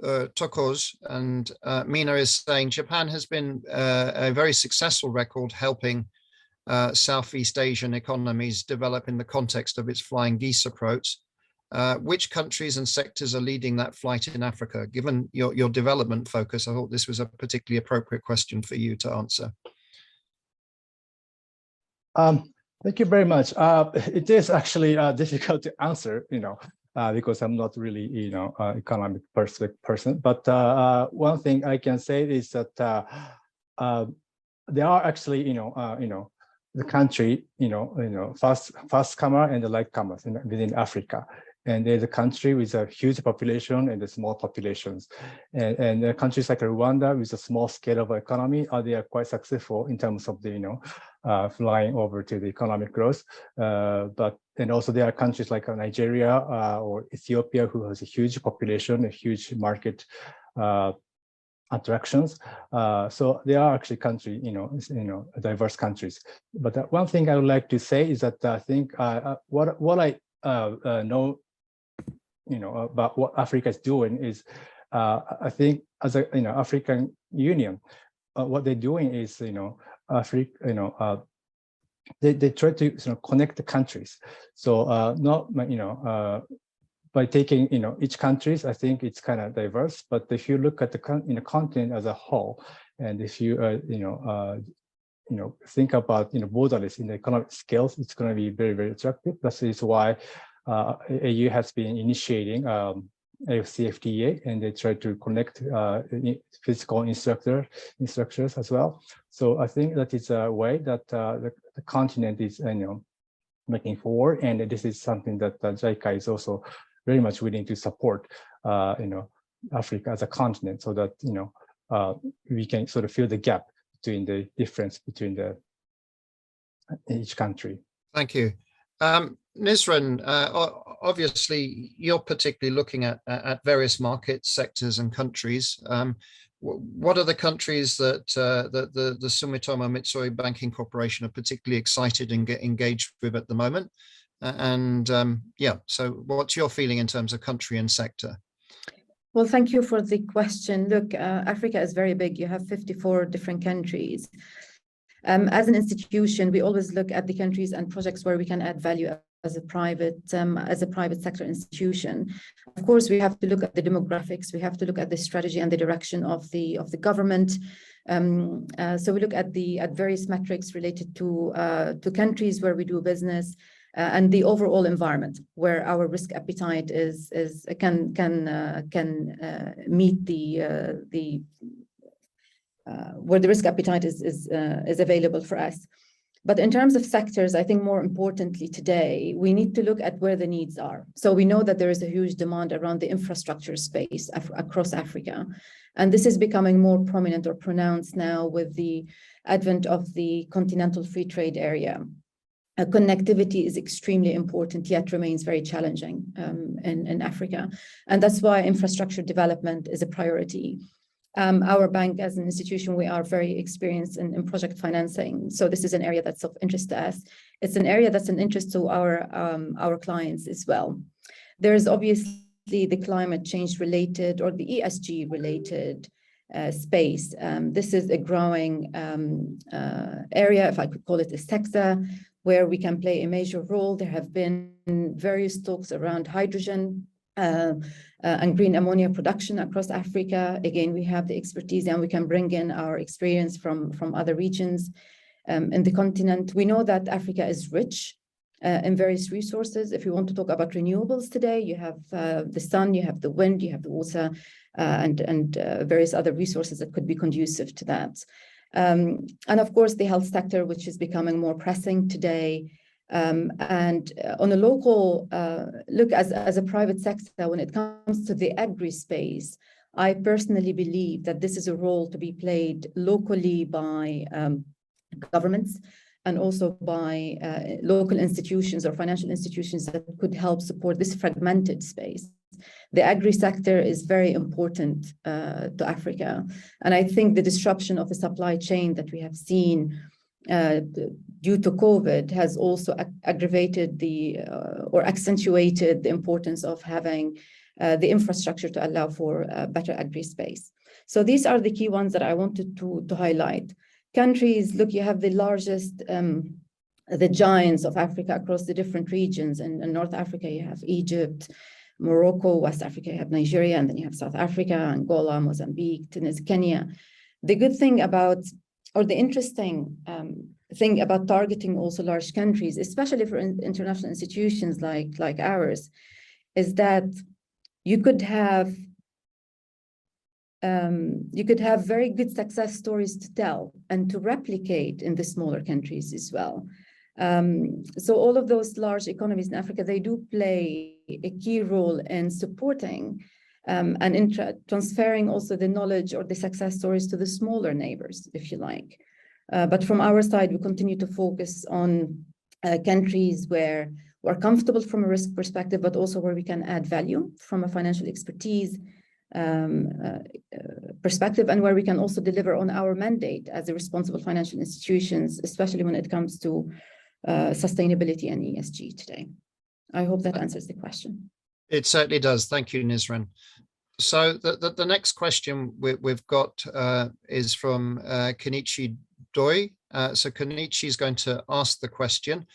Tokos, and Mina is saying Japan has been a very successful record helping Southeast Asian economies develop in the context of its flying geese approach. Which countries and sectors are leading that flight in Africa? Given your development focus, I thought this was a particularly appropriate question for you to answer. Thank you very much. It is actually difficult to answer, because I'm not really, economic person. But one thing I can say is that there are actually, the country, fast comer and the light comers within Africa. And there's a country with a huge population and the small populations. And countries like Rwanda with a small scale of economy, they are quite successful in terms of the, flying over to the economic growth. And also there are countries like Nigeria or Ethiopia who has a huge population, a huge market attractions. So there are actually countries, diverse countries. But one thing I would like to say is that I think what I know, about what Africa is doing is, I think as a African Union, what they're doing is, Africa, they try to connect the countries. So not by taking each countries, I think it's kind of diverse. But if you look at the continent as a whole, and if you think about borderless in the economic scales, it's going to be very, very attractive. That is why AU has been initiating AFCFTA, and they try to connect physical instructors as well. So I think that is a way that the continent is making forward, and this is something that JICA is also very much willing to support Africa as a continent, so that we can sort of fill the gap between the difference between each country. Thank you. Nisran, obviously you're particularly looking at various markets, sectors and countries. What are the countries that the Sumitomo Mitsui Banking Corporation are particularly excited and get engaged with at the moment? So what's your feeling in terms of country and sector? Well, thank you for the question. Look, Africa is very big. You have 54 different countries. As an institution, we always look at the countries and projects where we can add value as a private sector institution. Of course, we have to look at the demographics. We have to look at the strategy and the direction of the government. So we look at various metrics related to countries where we do business, and the overall environment where our risk appetite can meet where the risk appetite is available for us. But in terms of sectors, I think more importantly today, we need to look at where the needs are. So we know that there is a huge demand around the infrastructure space across Africa. And this is becoming more prominent or pronounced now with the advent of the continental free trade area. Connectivity is extremely important, yet remains very challenging in Africa. And that's why infrastructure development is a priority. Our bank as an institution, we are very experienced in project financing. So this is an area that's of interest to us. It's an area that's an interest to our clients as well. There is obviously the climate change related or the ESG related space. This is a growing area, if I could call it a sector, where we can play a major role. There have been various talks around hydrogen and green ammonia production across Africa. Again, we have the expertise and we can bring in our experience from other regions in the continent. We know that Africa is rich in various resources. If you want to talk about renewables today, you have the sun, you have the wind, you have the water, and various other resources that could be conducive to that. And of course, the health sector, which is becoming more pressing today. And on a local look, as a private sector, when it comes to the agri space, I personally believe that this is a role to be played locally by governments and also by local institutions or financial institutions that could help support this fragmented space. The agri sector is very important to Africa. And I think the disruption of the supply chain that we have seen due to COVID has also aggravated or accentuated the importance of having the infrastructure to allow for better agri space. So these are the key ones that I wanted to highlight. Countries, look, you have the largest, the giants of Africa across the different regions. In North Africa, you have Egypt, Morocco. West Africa, you have Nigeria, and then you have South Africa, Angola, Mozambique, Tunisia, Kenya. The good thing about, or the interesting thing about targeting also large countries, especially for international institutions like ours, is that you could have very good success stories to tell and to replicate in the smaller countries as well. So all of those large economies in Africa, they do play a key role in supporting and in transferring also the knowledge or the success stories to the smaller neighbors, if you like. But from our side, we continue to focus on countries where we're comfortable from a risk perspective, but also where we can add value from a financial expertise perspective, and where we can also deliver on our mandate as a responsible financial institutions, especially when it comes to sustainability and ESG today. I hope that answers the question. It certainly does. Thank you, Nisran. So the next question we've got is from Kenichi Doi. So Kenichi is going to ask the question,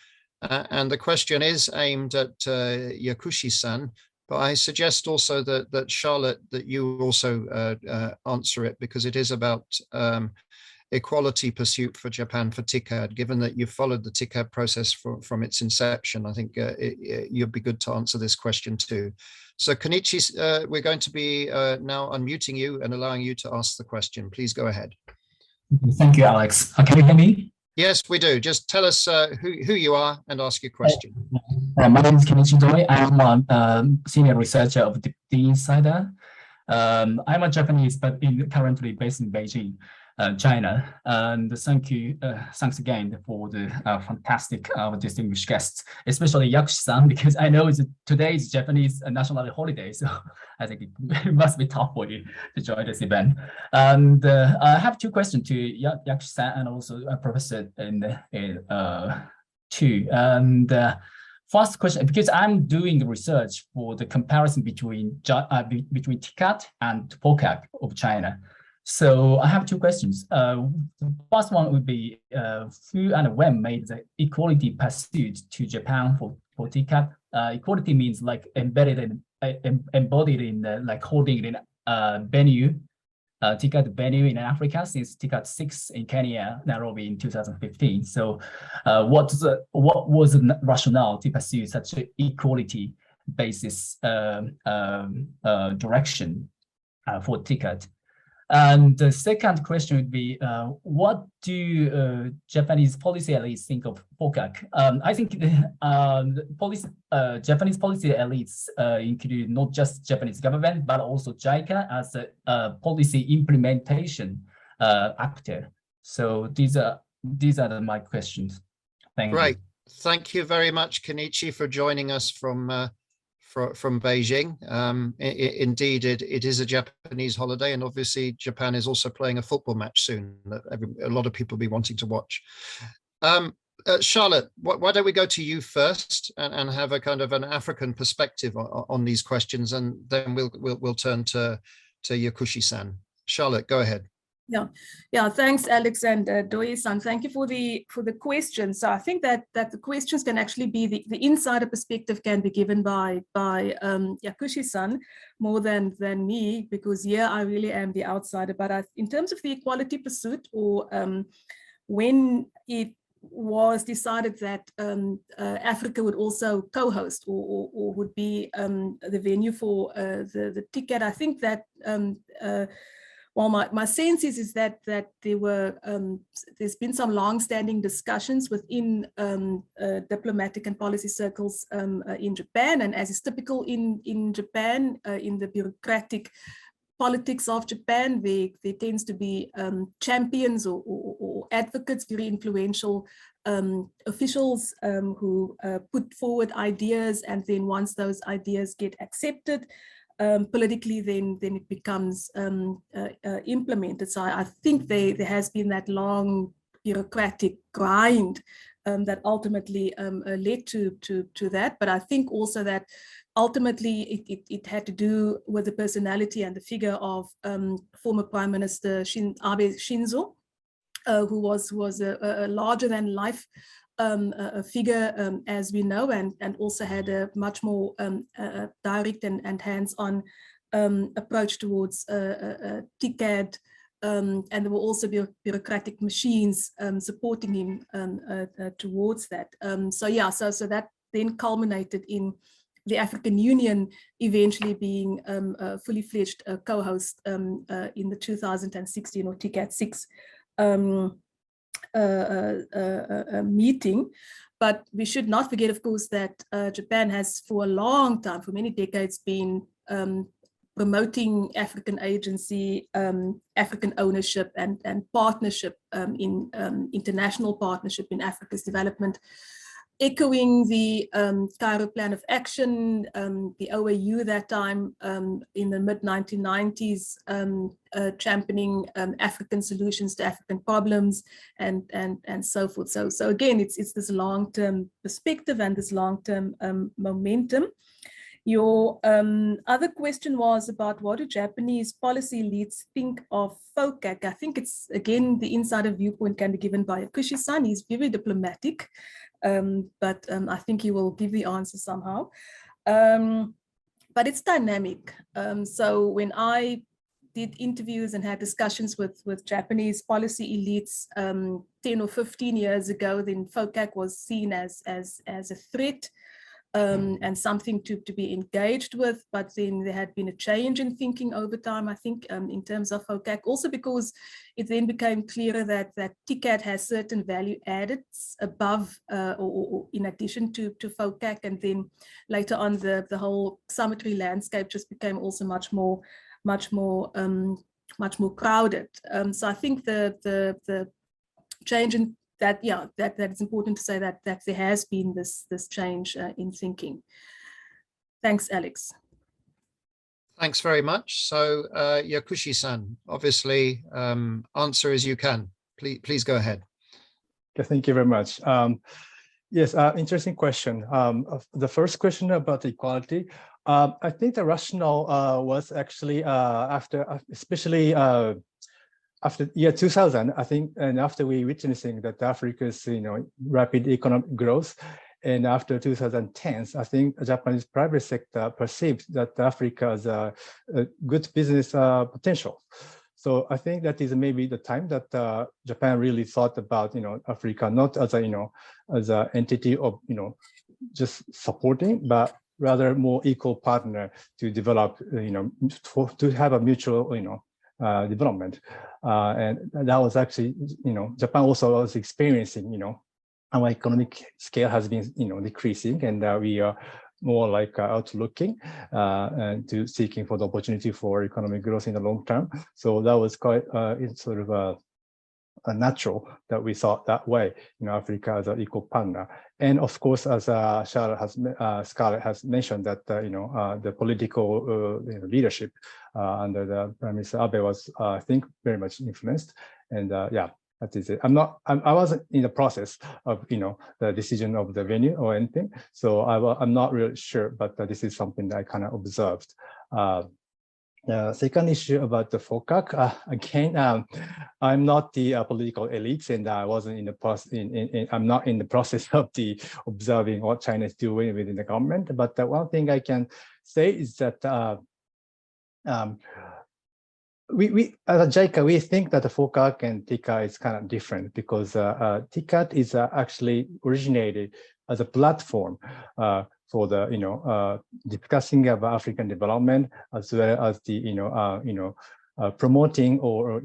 and the question is aimed at Yakushi-san, but I suggest also that Charlotte, that you also answer it, because it is about equality pursuit for Japan for TICAD. Given that you've followed the TICAD process from its inception, I think you'd be good to answer this question too. So Kenichi, we're going to be now unmuting you and allowing you to ask the question. Please go ahead. Thank you, Alex. Can you hear me? Yes, we do. Just tell us who you are and ask your question. My name is Kenichi Doi. I'm a senior researcher of the Insider. I'm a Japanese, but currently based in Beijing, China. And thanks again for the fantastic distinguished guests, especially Yakushi-san, because I know today is Japanese national holiday, so I think it must be tough for you to join this event. And I have two questions to Yakushi-san and also Professor too. And first question, because I'm doing research for the comparison between TICAD and FOCAC of China. So I have two questions. The first one would be who and when made the equality pursuit to Japan for TICAD? Equality means like embodied in like holding in venue, TICAD venue in Africa since TICAD 6 in Kenya, Nairobi in 2015. So what was the rationale to pursue such an equality basis direction for TICAD? And the second question would be, what do Japanese policy elites think of FOCAC? I think Japanese policy elites include not just Japanese government, but also JICA as a policy implementation actor. So these are my questions. Thank you. Right. Thank you very much, Kenichi, for joining us from Beijing. Indeed, it is a Japanese holiday, and obviously Japan is also playing a football match soon that a lot of people will be wanting to watch. Charlotte, why don't we go to you first and have a kind of an African perspective on these questions, and then we'll turn to Yakushi-san. Charlotte, go ahead. Yeah. Thanks, Alex and Doi-san. Thank you for the questions. So I think that the questions can actually be the insider perspective can be given by Yakushi-san more than me, because I really am the outsider. But in terms of the equality pursuit, or when it was decided that Africa would also co-host or would be the venue for the TICAD, I think that well, my sense is that there's been some long-standing discussions within diplomatic and policy circles in Japan, and as is typical in Japan, in the bureaucratic politics of Japan, there tends to be champions or advocates, very influential officials who put forward ideas, and then once those ideas get accepted politically, then it becomes implemented. So I think there has been that long bureaucratic grind that ultimately led to that. But I think also that ultimately it had to do with the personality and the figure of former Prime Minister Abe Shinzo, who was a larger than life a figure, as we know, and also had a much more direct and hands-on approach towards TICAD, and there were also bureaucratic machines supporting him towards that. So that then culminated in the African Union eventually being a fully fledged co-host in the 2016 or TICAD 6 meeting. But we should not forget, of course, that Japan has for a long time, for many decades, been promoting African agency, African ownership and partnership in international partnership in Africa's development, echoing the Cairo Plan of Action, the OAU that time in the mid-1990s, championing African solutions to African problems and so forth. So again, it's this long-term perspective and this long-term momentum. Your other question was about what do Japanese policy elites think of FOCAC? I think it's, again, the insider viewpoint can be given by Yakushi-san. He's very diplomatic, but I think he will give the answer somehow. But it's dynamic. So when I did interviews and had discussions with Japanese policy elites 10 or 15 years ago, then FOCAC was seen as a threat. And something to be engaged with, but then there had been a change in thinking over time, I think, in terms of FOCAC, also because it then became clearer that TICAD has certain value added above or in addition to FOCAC, and then later on the whole summatory landscape just became also much more crowded. So I think the change in that it's important to say that there has been this change in thinking. Thanks, Alex. Thanks very much. So Yakushi-san, obviously answer as you can. Please go ahead. Okay, thank you very much. Yes, interesting question. The first question about equality, I think the rationale was actually after, especially after year 2000, I think, and after we witnessing that Africa's rapid economic growth, and after 2010s, I think the Japanese private sector perceived that Africa has a good business potential. So I think that is maybe the time that Japan really thought about Africa not as a as an entity of just supporting, but rather more equal partner to develop to have a mutual development, and that was actually Japan also was experiencing our economic scale has been decreasing, and we are more like outlooking and to seeking for the opportunity for economic growth in the long term. So that was quite sort of a natural that we thought that way, Africa as an equal partner. And of course, as Scarlett has mentioned, that the political leadership under the Prime Minister Abe was, I think, very much influenced. And yeah, that is it. I wasn't in the process of the decision of the venue or anything, so I'm not really sure. But this is something that I kind of observed. The second issue about the FOCAC, again, I'm not the political elites, and I wasn't in the process. I'm not in the process of observing what China is doing within the government. But the one thing I can say is that we as a JICA, we think that the FOCAC and TICAD is kind of different, because TICAD is actually originated as a platform for the discussing about African development, as well as the promoting or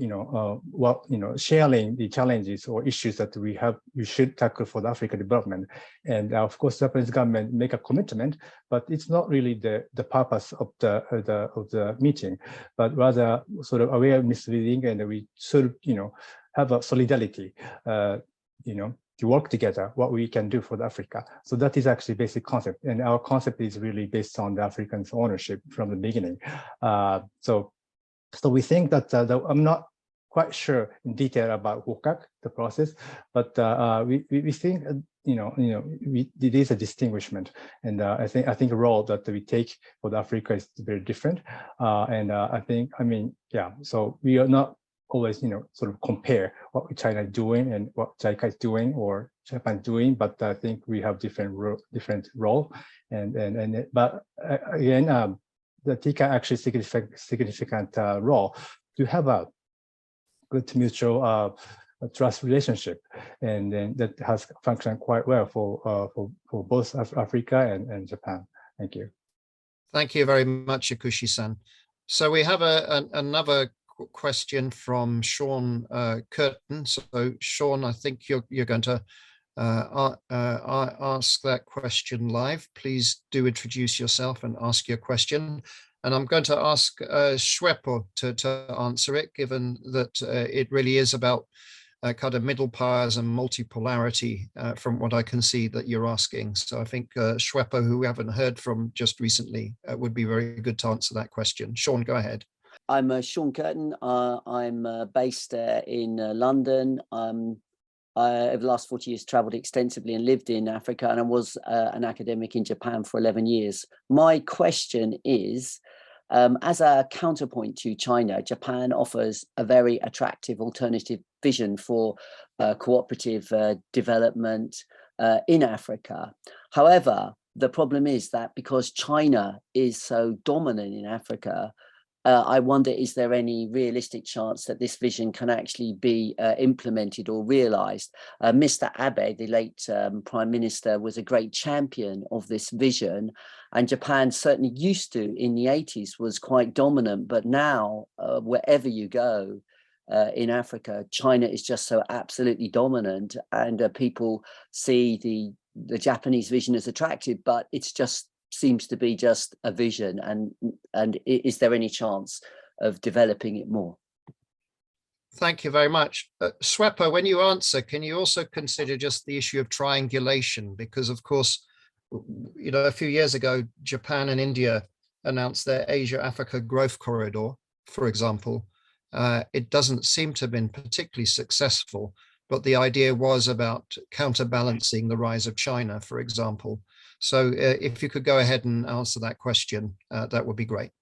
sharing the challenges or issues that we should tackle for the African development. And of course, the Japanese government make a commitment, but it's not really the purpose of the meeting, but rather sort of aware misleading, and we sort of have a solidarity to work together, what we can do for Africa. So that is actually basic concept. And our concept is really based on the Africans' ownership from the beginning. So we think that, I'm not quite sure in detail about FOCAC, the process, but we think, it is a distinguishment. And I think the role that we take for Africa is very different. And so we are not always, sort of compare what China is doing and what JICA is doing or Japan is doing, but I think we have different role. But again, the TICAD actually significant role to have a good mutual trust relationship, and then that has functioned quite well for both Africa and Japan. Thank you. Thank you very much, Yakushi-san. So we have another question from Sean Curtin. So Sean, I think you're going to ask that question live. Please do introduce yourself and ask your question. And I'm going to ask Shwepo to answer it, given that it really is about kind of middle powers and multipolarity from what I can see that you're asking. So I think Shwepo, who we haven't heard from just recently, would be very good to answer that question. Sean, go ahead. I'm Sean Curtin. I'm based in London. Over the last 40 years, traveled extensively and lived in Africa, and I was an academic in Japan for 11 years. My question is, as a counterpoint to China, Japan offers a very attractive alternative vision for cooperative development in Africa. However, the problem is that because China is so dominant in Africa, I wonder, is there any realistic chance that this vision can actually be implemented or realized? Mr. Abe, the late Prime Minister, was a great champion of this vision, and Japan certainly used to, in the 80s, was quite dominant, but now wherever you go in Africa, China is just so absolutely dominant, and people see the Japanese vision as attractive, but it's just seems to be just a vision, and is there any chance of developing it more? Thank you very much. Shwepo, when you answer, can you also consider just the issue of triangulation? Because of course, you know, a few years ago, Japan and India announced their Asia-Africa growth corridor, for example. It doesn't seem to have been particularly successful, but the idea was about counterbalancing the rise of China, for example. So if you could go ahead and answer that question, that would be great.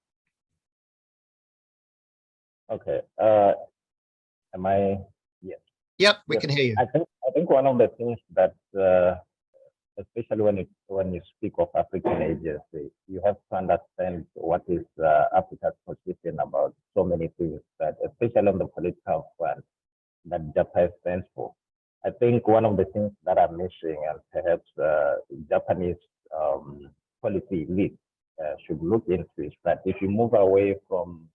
Okay. Am I? Yes. Yep, we can hear you. I think one of the things that, especially when you speak of African agency, you have to understand what is Africa's position about so many things, that especially on the political front, that Japan stands for. I think one of the things that are missing, and perhaps Japanese policy elite should look into, is that if you move away from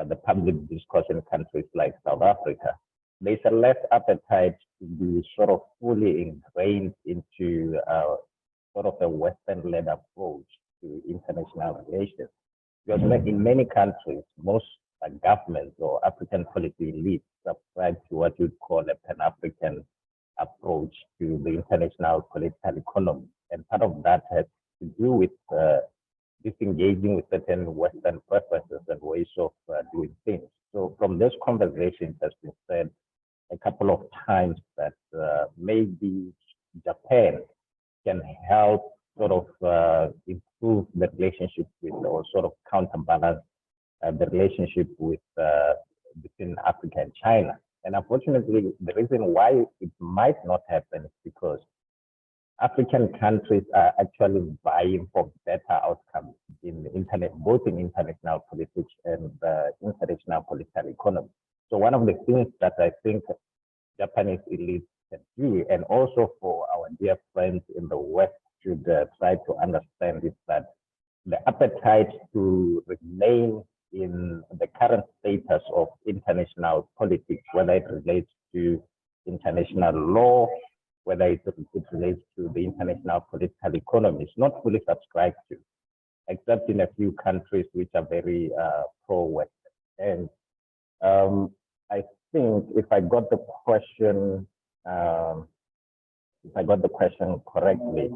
the public discourse in countries like South Africa, there's a less appetite to be sort of fully ingrained into sort of a Western-led approach to international relations. Because in many countries, most governments or African policy elites subscribe to what you'd call a Pan-African approach to the international political economy. And part of that has to do with disengaging with certain Western preferences and ways of doing things. So from this conversation, it has been said a couple of times that maybe Japan can help sort of improve the relationship with, or sort of counterbalance the relationship with between Africa and China. And unfortunately, the reason why it might not happen is because African countries are actually vying for better outcomes in both in international politics and international political economy. So one of the things that I think Japanese elites can do, and also for our dear friends in the West should try to understand, is that the appetite to remain in the current status of international politics, whether it relates to international law, whether it relates to the international political economy, is not fully subscribed to, except in a few countries which are very pro-Western. And I think if I got the question, correctly,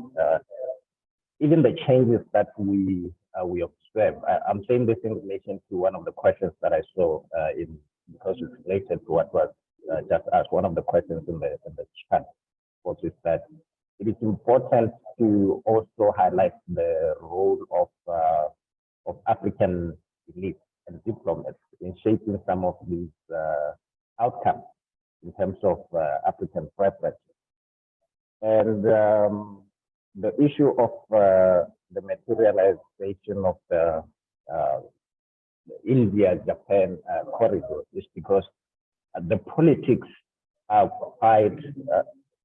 even the changes that we observe, I'm saying this in relation to one of the questions that I saw because it's related to what was just asked. One of the questions in the chat was that it is important to also highlight the role of African elites and diplomats in shaping some of these outcomes in terms of African preferences. And the issue of the materialization of the India-Japan corridor is because the politics are quite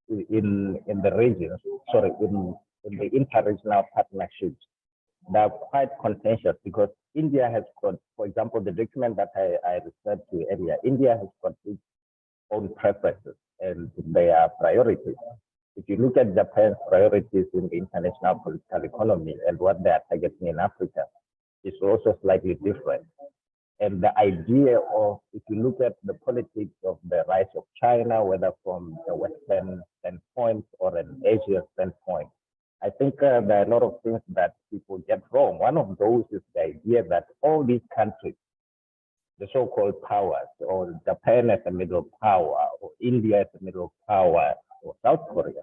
in the regions, in the interregional partnerships they're quite contentious because India has got, for example, the document that I referred to earlier, India has got its own preferences and their priorities. If you look at Japan's priorities in the international political economy and what they are targeting in Africa, it's also slightly different. And the idea of, if you look at the politics of the rise of China, whether from a Western standpoint or an Asian standpoint, I think there are a lot of things that people get wrong. One of those is the idea that all these countries, the so-called powers, or Japan as a middle power, or India as a middle power, or South Korea,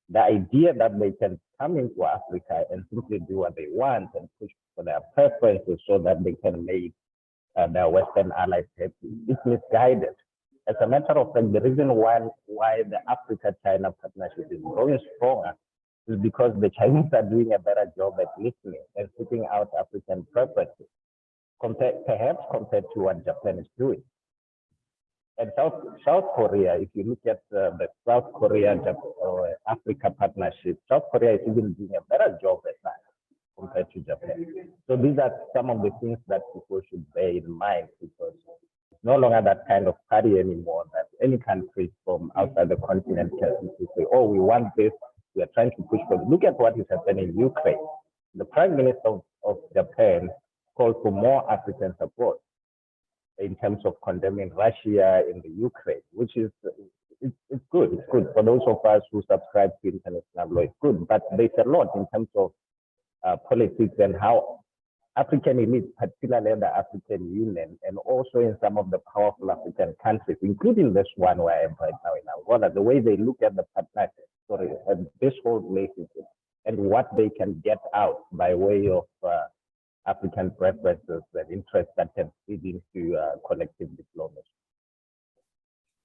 the idea that they can come into Africa and simply do what they want and push for their preferences so that they can make their Western allies happy, is misguided. As a matter of fact, the reason why the Africa-China partnership is growing stronger is because the Chinese are doing a better job at listening and putting out African preferences, perhaps compared to what Japan is doing. And South Korea, if you look at the South Korea-Africa partnership, South Korea is even doing a better job at that compared to Japan. So these are some of the things that people should bear in mind, because it's no longer that kind of party anymore that any country from outside the continent can simply say, oh, we want this, we are trying to push for it. Look at what is happening in Ukraine. The Prime Minister of Japan called for more African support in terms of condemning Russia in the Ukraine, which is it's good. It's good for those of us who subscribe to international law. It's good, but there's a lot in terms of politics and how African elites, particularly the African Union, and also in some of the powerful African countries, including this one where I am right now in Angola, the way they look at the partnership, and this whole relationship, and what they can get out by way of African preferences and interests that can feed into collective diplomacy.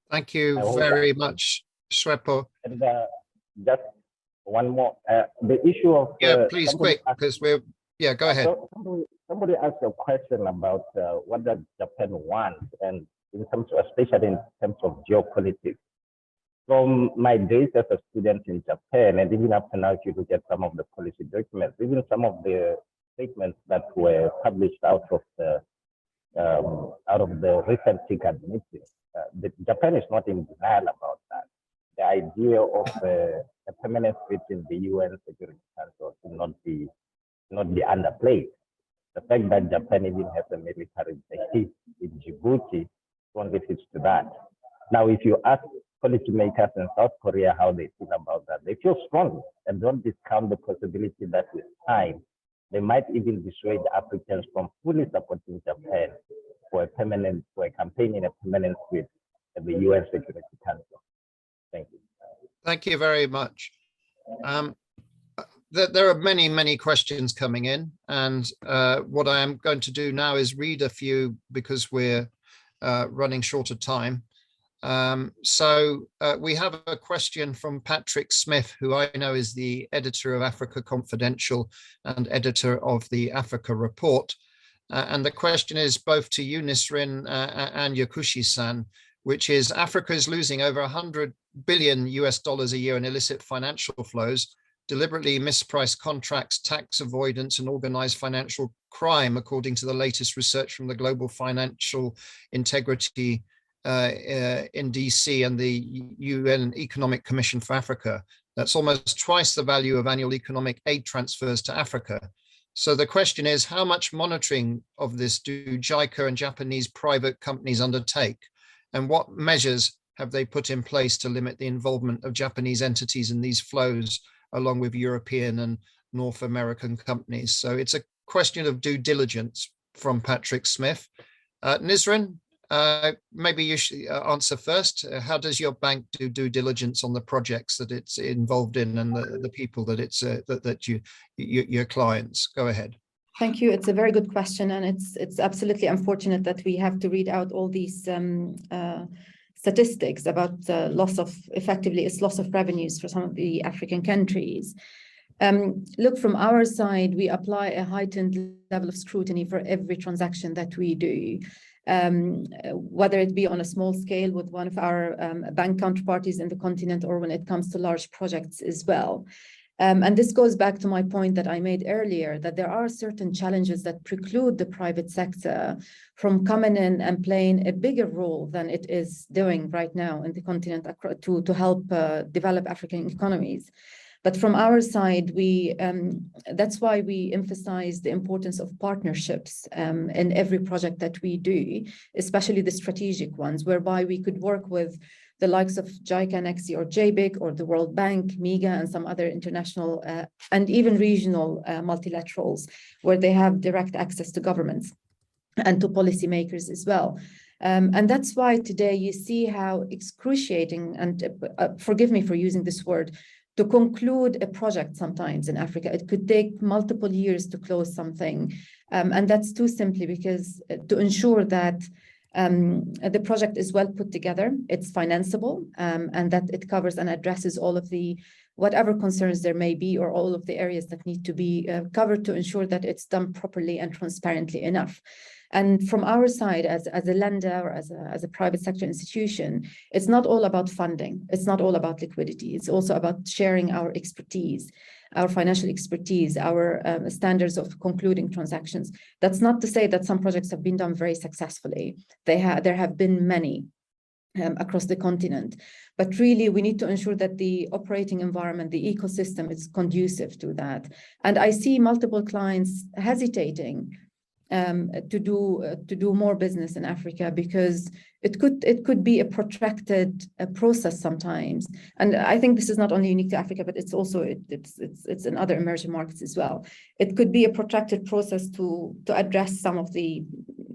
Thank you very much, Swepo. And just one more, the issue of please quick, because we're go ahead. Somebody asked a question about what does Japan want, and in terms of, especially in terms of geopolitics. From my days as a student in Japan, and even up to now, if you look at some of the policy documents, even some of the statements that were published out of the recent TICAD meeting, Japan is not in denial about that. The idea of a permanent seat in the UN Security Council should not be underplayed. The fact that Japan even has a military base in Djibouti contributes to that. Now, if you ask policymakers in South Korea how they feel about that, they feel strongly and don't discount the possibility that with time, they might even dissuade Africans from fully supporting Japan for a campaign in a permanent seat at the UN Security Council. Thank you. Thank you very much. There are many questions coming in, and what I am going to do now is read a few because we're running short of time. So we have a question from Patrick Smith, who I know is the editor of Africa Confidential and editor of the Africa Report. And the question is both to you, Nisrin, and Yakushi-san, which is Africa is losing over $100 billion a year in illicit financial flows, deliberately mispriced contracts, tax avoidance, and organized financial crime, according to the latest research from the Global Financial Integrity in DC and the UN Economic Commission for Africa. That's almost twice the value of annual economic aid transfers to Africa. So the question is, how much monitoring of this do JICA and Japanese private companies undertake? And what measures have they put in place to limit the involvement of Japanese entities in these flows, along with European and North American companies? So it's a question of due diligence from Patrick Smith. Nisrin, maybe you should answer first. How does your bank do due diligence on the projects that it's involved in and the people that it's your clients? Go ahead. Thank you. It's a very good question, and it's absolutely unfortunate that we have to read out all these statistics about loss of revenues for some of the African countries. Look, from our side, we apply a heightened level of scrutiny for every transaction that we do. Whether it be on a small scale with one of our bank counterparties in the continent, or when it comes to large projects as well. And this goes back to my point that I made earlier, that there are certain challenges that preclude the private sector from coming in and playing a bigger role than it is doing right now in the continent to help develop African economies. But from our side, that's why we emphasize the importance of partnerships in every project that we do, especially the strategic ones, whereby we could work with the likes of JICA, NEXI, or JBIC, or the World Bank, MIGA, and some other international and even regional multilaterals, where they have direct access to governments and to policymakers as well. And that's why today you see how excruciating, and forgive me for using this word, to conclude a project sometimes in Africa. It could take multiple years to close something. And that's too simply because to ensure that the project is well put together, it's financeable, and that it covers and addresses all of the whatever concerns there may be, or all of the areas that need to be covered, to ensure that it's done properly and transparently enough. And from our side, as a lender or as a private sector institution, it's not all about funding. It's not all about liquidity. It's also about sharing our expertise, our financial expertise, our standards of concluding transactions. That's not to say that some projects have been done very successfully. There have been many across the continent, but really we need to ensure that the operating environment, the ecosystem is conducive to that. And I see multiple clients hesitating to do more business in Africa, because it could be a protracted process sometimes. And I think this is not only unique to Africa, but it's also it's in other emerging markets as well. It could be a protracted process to address some of the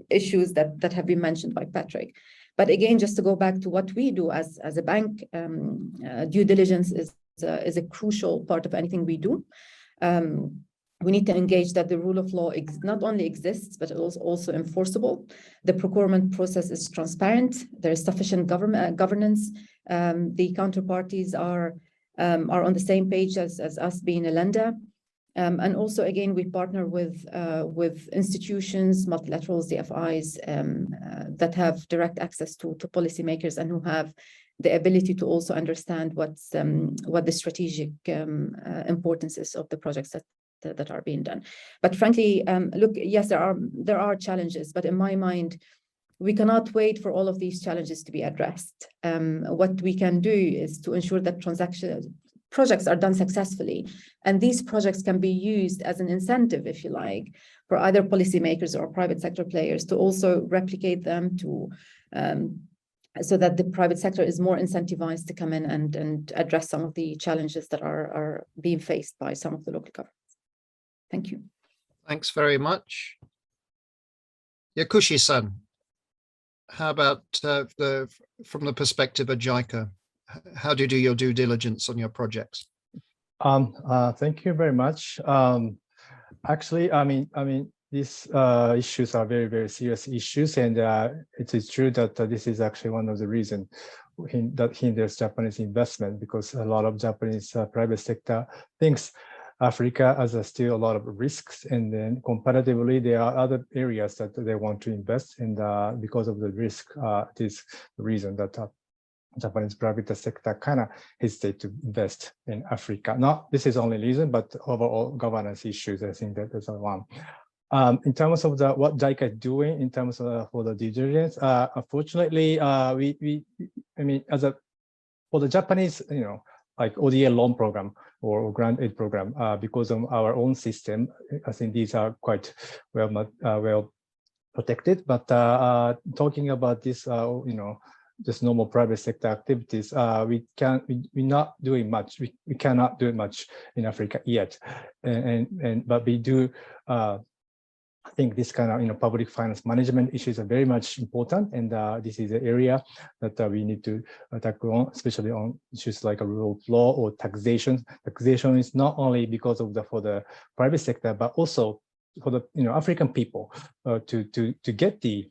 issues that have been mentioned by Patrick. But again, just to go back to what we do as a bank, due diligence is a crucial part of anything we do. We need to engage that the rule of law not only exists, but it is also enforceable. The procurement process is transparent. There is sufficient governance. The counterparties are on the same page as us being a lender. And also, again, we partner with institutions, multilaterals, DFIs, that have direct access to policymakers and who have the ability to also understand what the strategic importance is of the projects that are being done. But frankly, look, yes, there are challenges, but in my mind, we cannot wait for all of these challenges to be addressed. What we can do is to ensure that projects are done successfully, and these projects can be used as an incentive, if you like, for either policymakers or private sector players to also replicate them, so that the private sector is more incentivized to come in and address some of the challenges that are being faced by some of the local governments. Thank you. Thanks very much. Yakushi-san, how about from the perspective of JICA, how do you do your due diligence on your projects? Thank you very much. Actually, I mean, these issues are very, very serious issues, and it is true that this is actually one of the reasons that hinders Japanese investment, because a lot of Japanese private sector thinks Africa has still a lot of risks, and then comparatively there are other areas that they want to invest in, because of the risk. It is the reason that Japanese private sector kind of hesitate to invest in Africa. Not this is only reason, but overall governance issues, I think that is one. In terms of what JICA is doing in terms of for the due diligence, unfortunately, I mean, for the Japanese, like ODA loan program or grant aid program, because of our own system, I think these are quite well protected. But talking about this, just normal private sector activities, we're not doing much. We cannot do much in Africa yet, but we do. I think this kind of public finance management issues are very much important, and this is an area that we need to tackle on, especially on issues like a rule of law or taxation. Taxation is not only because of for the private sector, but also for the African people to get the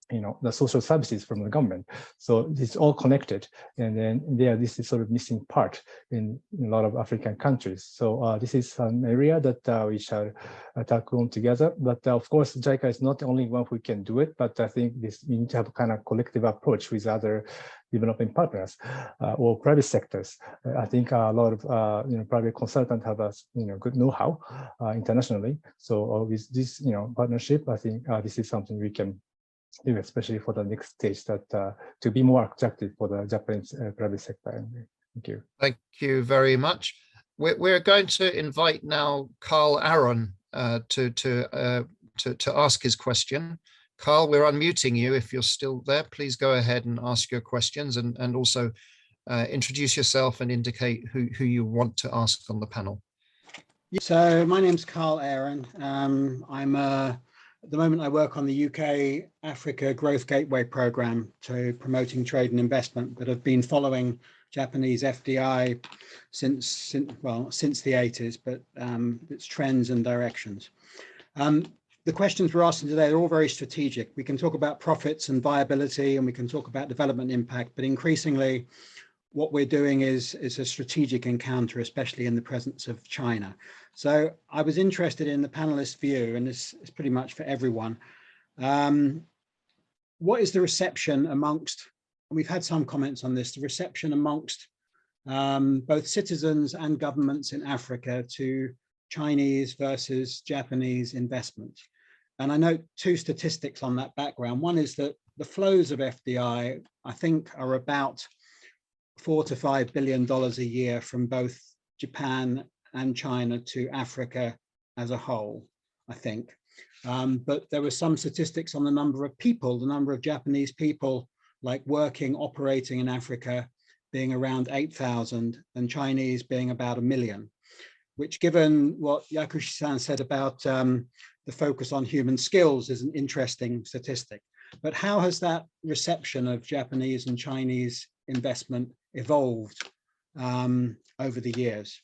the social services from the government. So it's all connected, and then this is sort of missing part in a lot of African countries. So this is an area that we shall tackle on together. But of course, JICA is not the only one who can do it, but I think we need to have a kind of collective approach with other developing partners or private sectors. I think a lot of private consultants have a good know-how internationally. So with this partnership, I think this is something we can do, especially for the next stage, that to be more attractive for the Japanese private sector. Thank you. Thank you very much. We're going to invite now Carl Aaron to ask his question. Carl, we're unmuting you. If you're still there, please go ahead and ask your questions, and also introduce yourself and indicate who you want to ask on the panel. So my name's Carl Aaron. At the moment, I work on the UK Africa Growth Gateway Programme to promoting trade and investment, but I've been following Japanese FDI since the 80s, but its trends and directions. The questions we're asking today are all very strategic. We can talk about profits and viability, and we can talk about development impact, but increasingly what we're doing is a strategic encounter, especially in the presence of China. So I was interested in the panelists' view, and this is pretty much for everyone. What is the reception amongst, and we've had some comments on this, the reception amongst both citizens and governments in Africa to Chinese versus Japanese investment? And I note two statistics on that background. One is that the flows of FDI, I think, are about $4 to $5 billion a year from both Japan and China to Africa as a whole, I think. But there were some statistics on the number of people, the number of Japanese people like working, operating in Africa being around 8,000 and Chinese being about 1 million, which, given what Yakushi-san said about the focus on human skills, is an interesting statistic. But how has that reception of Japanese and Chinese investment evolved over the years?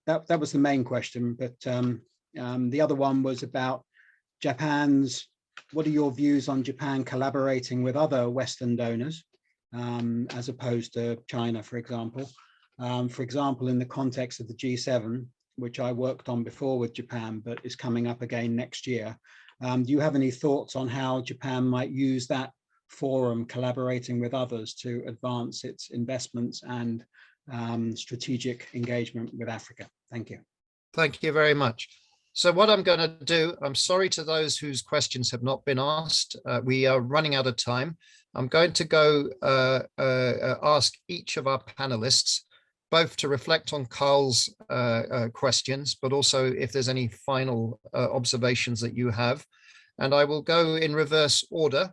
That was the main question, but the other one was about Japan's, what are your views on Japan collaborating with other Western donors, as opposed to China, for example? For example, in the context of the G7, which I worked on before with Japan, but is coming up again next year. Do you have any thoughts on how Japan might use that forum, collaborating with others, to advance its investments and strategic engagement with Africa? Thank you. Thank you very much. So what I'm going to do, I'm sorry to those whose questions have not been asked. We are running out of time. I'm going to go ask each of our panelists both to reflect on Carl's questions, but also if there's any final observations that you have. And I will go in reverse order.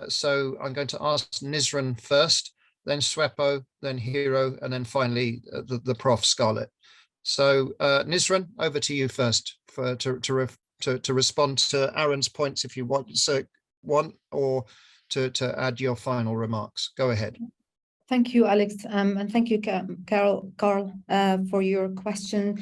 So I'm going to ask Nisran first, then Swepo, then Hiro, and then finally the Prof. Scarlett. So Nisran, over to you first to respond to Aaron's points if you want, or to add your final remarks. Go ahead. Thank you, Alex, and thank you, Carl, for your question.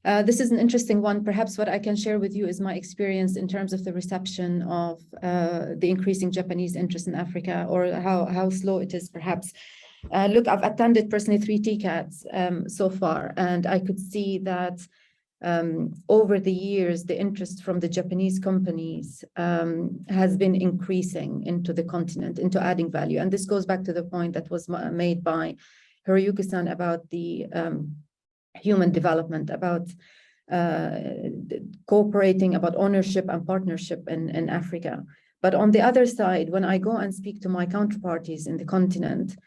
This is an interesting one. Perhaps what I can share with you is my experience in terms of the reception of the increasing Japanese interest in Africa, or how slow it is, perhaps. Look, I've attended personally 3 TICADs so far, and I could see that over the years, the interest from the Japanese companies has been increasing into the continent, into adding value. And this goes back to the point that was made by Hiroyuki-san about the human development, about cooperating, about ownership and partnership in Africa. But on the other side, when I go and speak to my counterparties in the continent,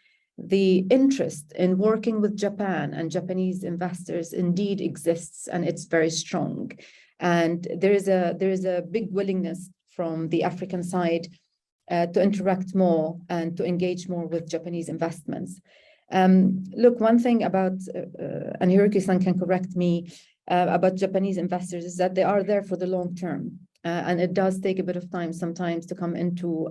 the interest in working with Japan and Japanese investors indeed exists, and it's very strong. And there is a big willingness from the African side to interact more and to engage more with Japanese investments. Look, one thing about, and Hiroki-san can correct me, about Japanese investors is that they are there for the long term. And it does take a bit of time sometimes to come into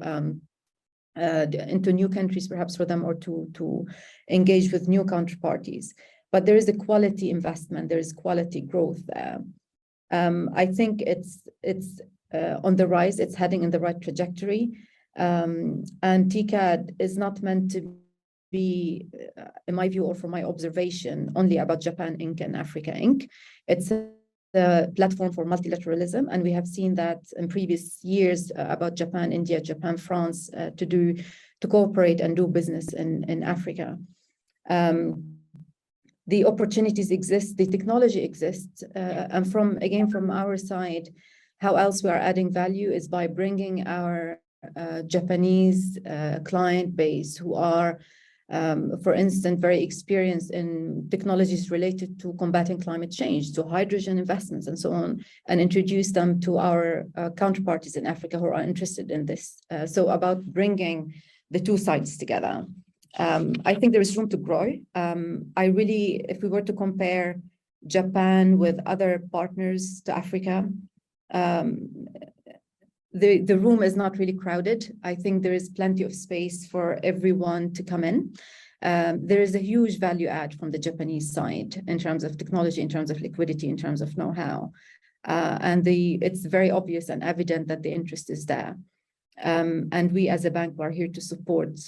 new countries, perhaps for them, or to engage with new counterparties. But there is a quality investment, there is quality growth there. I think it's on the rise, it's heading in the right trajectory. And TICAD is not meant to be, in my view or from my observation, only about Japan Inc. and Africa Inc. It's the platform for multilateralism, and we have seen that in previous years about Japan, India, Japan, France, to cooperate and do business in Africa. The opportunities exist, the technology exists, and from our side, how else we are adding value is by bringing our Japanese client base who are, for instance, very experienced in technologies related to combating climate change, to hydrogen investments and so on, and introduce them to our counterparties in Africa who are interested in this. So about bringing the two sides together. I think there is room to grow. If we were to compare Japan with other partners to Africa, the room is not really crowded. I think there is plenty of space for everyone to come in. There is a huge value add from the Japanese side in terms of technology, in terms of liquidity, in terms of know-how. And it's very obvious and evident that the interest is there. And we as a bank are here to support,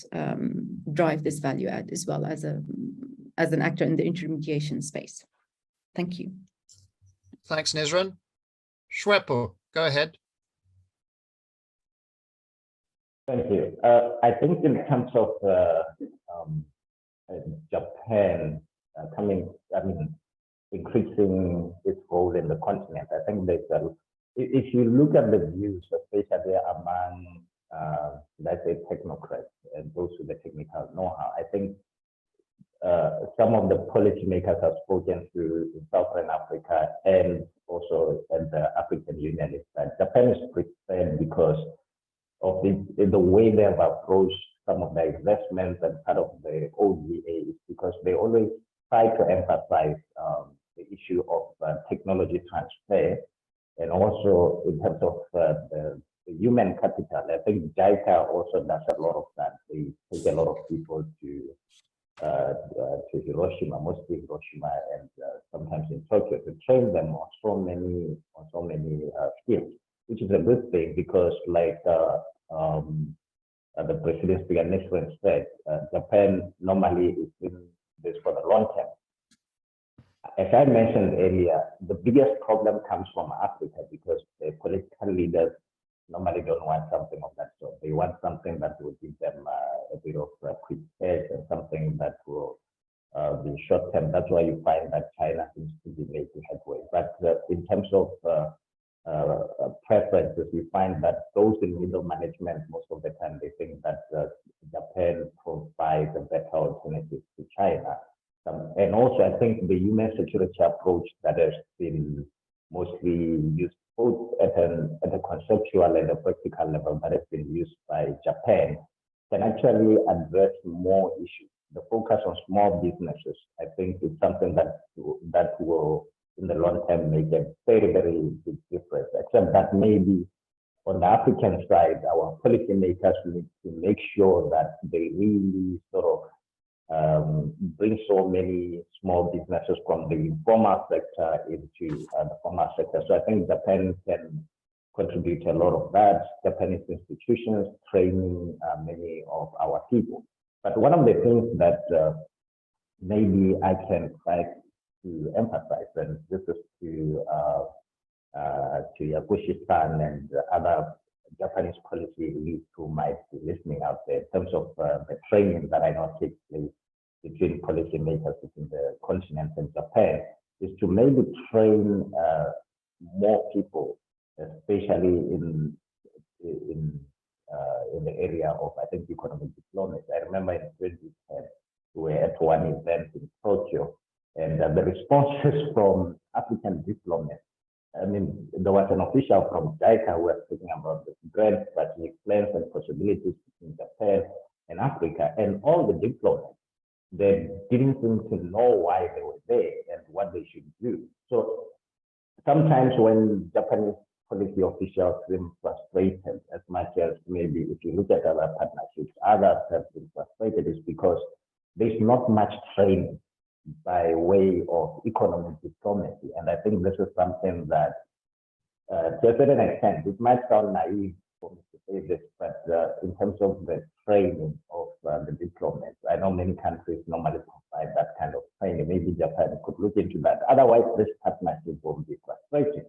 drive this value add as well as an actor in the intermediation space. Thank you. Thanks, Nisran. Shwepo, go ahead. Thank you. I think in terms of Japan increasing its role in the continent, I think that if you look at the views, especially among, let's say, technocrats and those with the technical know-how, I think some of the policymakers have spoken to Southern Africa and also at the African Union is that Japan is prepared because of the way they have approached some of the investments and part of the ODA is because they always try to emphasize the issue of technology transfer and also in terms of the human capital. I think JICA also does a lot of that. They take a lot of people to Hiroshima, mostly Hiroshima, and sometimes in Tokyo to train them on so many skills, which is a good thing because, like the President Speaker Nisran said, Japan normally is in this for the long term. As I mentioned earlier, the biggest problem comes from Africa because the political leaders normally don't want something of that sort. They want something that will give them a bit of quick cash and something that will be short term. That's why you find that China seems to be making headway. But in terms of preferences, you find that those in middle management, most of the time, they think that Japan provides a better alternative to China. And also, I think the human security approach that has been mostly used both at a conceptual and a practical level that has been used by Japan can actually address more issues. The focus on small businesses, I think, is something that will, in the long term, make a very, very big difference, except that maybe on the African side, our policymakers need to make sure that they really sort of bring so many small businesses from the informal sector into the formal sector. So I think Japan can contribute a lot of that. Japanese institutions training many of our people. But one of the things that maybe I can try to emphasize, and this is to Yakushi-san and other Japanese policy leads who might be listening out there, in terms of the training that I know takes place between policymakers between the continent and Japan, is to maybe train more people, especially in the area of, I think, economic diplomacy. I remember in 2010, we were at one event in Tokyo, and the responses from African diplomats, I mean, there was an official from JICA who was speaking about the grand strategic plans and possibilities between Japan and Africa, and all the diplomats, they didn't seem to know why they were there and what they should do. So sometimes when Japanese policy officials seem frustrated, as much as maybe if you look at other partnerships, others have been frustrated, is because there's not much training by way of economic diplomacy. And I think this is something that, to a certain extent, it might sound naive for me to say this, but in terms of the training of the diplomats, I know many countries normally provide that kind of training. Maybe Japan could look into that. Otherwise, this partnership will be frustrating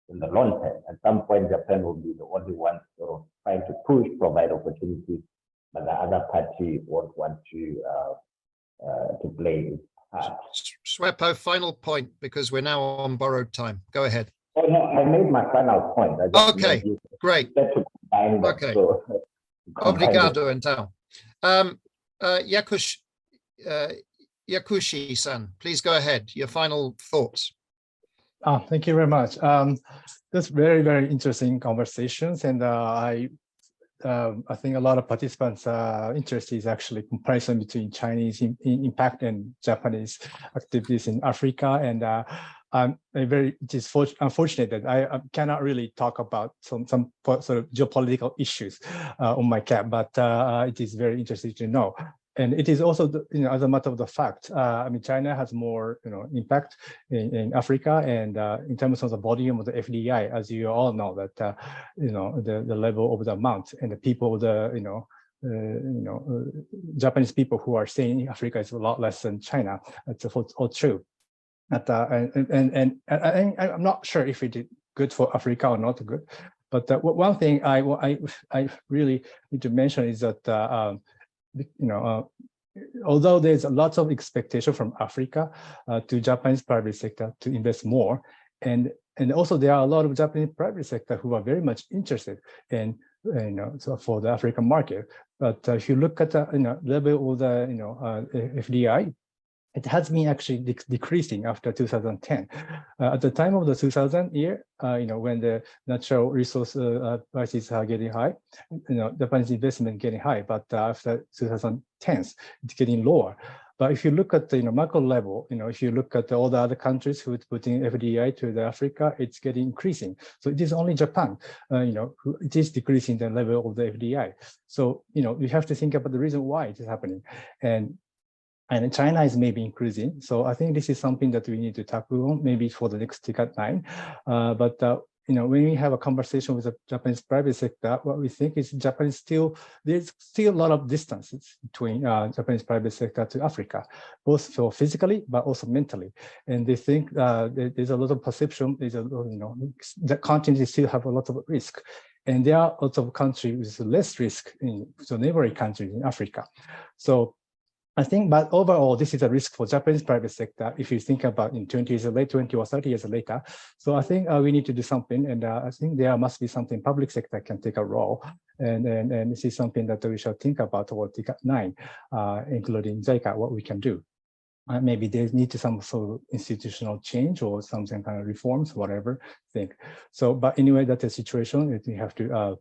in the long term. At some point, Japan will be the only one sort of trying to push, provide opportunities, but the other party won't want to play its part. Swepo, final point, because we're now on borrowed time. Go ahead. Oh, no, I made my final point. Okay, great. Okay. So, obrigado, então. Yakushi-san, please go ahead. Your final thoughts. Thank you very much. That's very, very interesting conversations, and I think a lot of participants' interest is actually comparison between Chinese impact and Japanese activities in Africa. And it is unfortunate that I cannot really talk about some sort of geopolitical issues on my cap, but it is very interesting to know. And it is also, as a matter of the fact, I mean, China has more, impact in Africa, and in terms of the volume of the FDI, as you all know, that the level of the amount and the people, Japanese people who are staying in Africa is a lot less than China. That's all true. And I'm not sure if it is good for Africa or not good, but one thing I really need to mention is that. Although there's a lot of expectation from Africa to Japanese private sector to invest more, and also there are a lot of Japanese private sector who are very much interested in so for the African market. But if you look at the level of the FDI, it has been actually decreasing after 2010. At the time of the 2000 year, when the natural resource prices are getting high, Japanese investment getting high, but after 2010, it's getting lower. But if you look at the macro level, if you look at all the other countries who are putting FDI to the Africa, it's getting increasing. So it is only Japan, it is decreasing the level of the FDI. So we have to think about the reason why it is happening, and China is maybe increasing. So I think this is something that we need to tackle on maybe for the next TICAD 9. But when we have a conversation with the Japanese private sector, what we think is there's still a lot of distances between Japanese private sector to Africa, both for physically but also mentally. And they think there's a lot of perception. The continent still have a lot of risk. And there are lots of countries with less risk so neighboring countries in Africa. So I think, but overall, this is a risk for Japanese private sector if you think about in 20 years later, 20 or 30 years later. So I think we need to do something, and I think there must be something public sector can take a role, and this is something that we should think about toward TICAD 9, including JICA, what we can do. Maybe there needs to some sort of institutional change or some kind of reforms, whatever. So, but anyway, that's a situation that we have to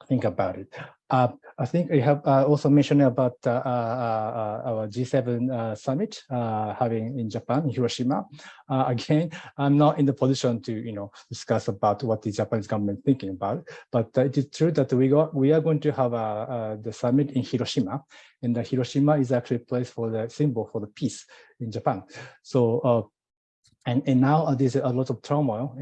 think about it. I think I have also mentioned about our G7 summit having in Japan, in Hiroshima. Again, I'm not in the position to discuss about what the Japanese government thinking about, but it is true that we are going to have the summit in Hiroshima, and Hiroshima is actually a place for the symbol for the peace in Japan. So. And now there's a lot of turmoil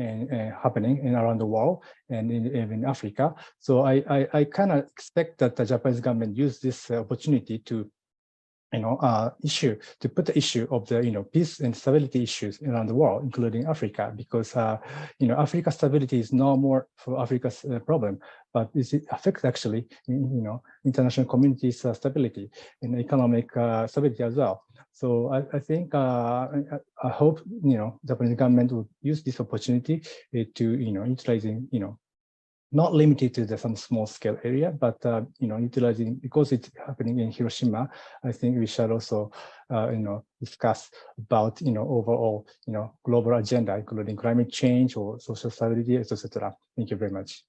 happening around the world and in Africa. So I kind of expect that the Japanese government use this opportunity to put the issue of the peace and stability issues around the world, including Africa, because Africa's stability is no more for Africa's problem, but it affects actually international community's stability and economic stability as well. So I think I hope Japanese government will use this opportunity to utilizing not limited to some small scale area, but utilizing, because it's happening in Hiroshima. I think we should also discuss about overall global agenda, including climate change or social stability, etc. Thank you very much.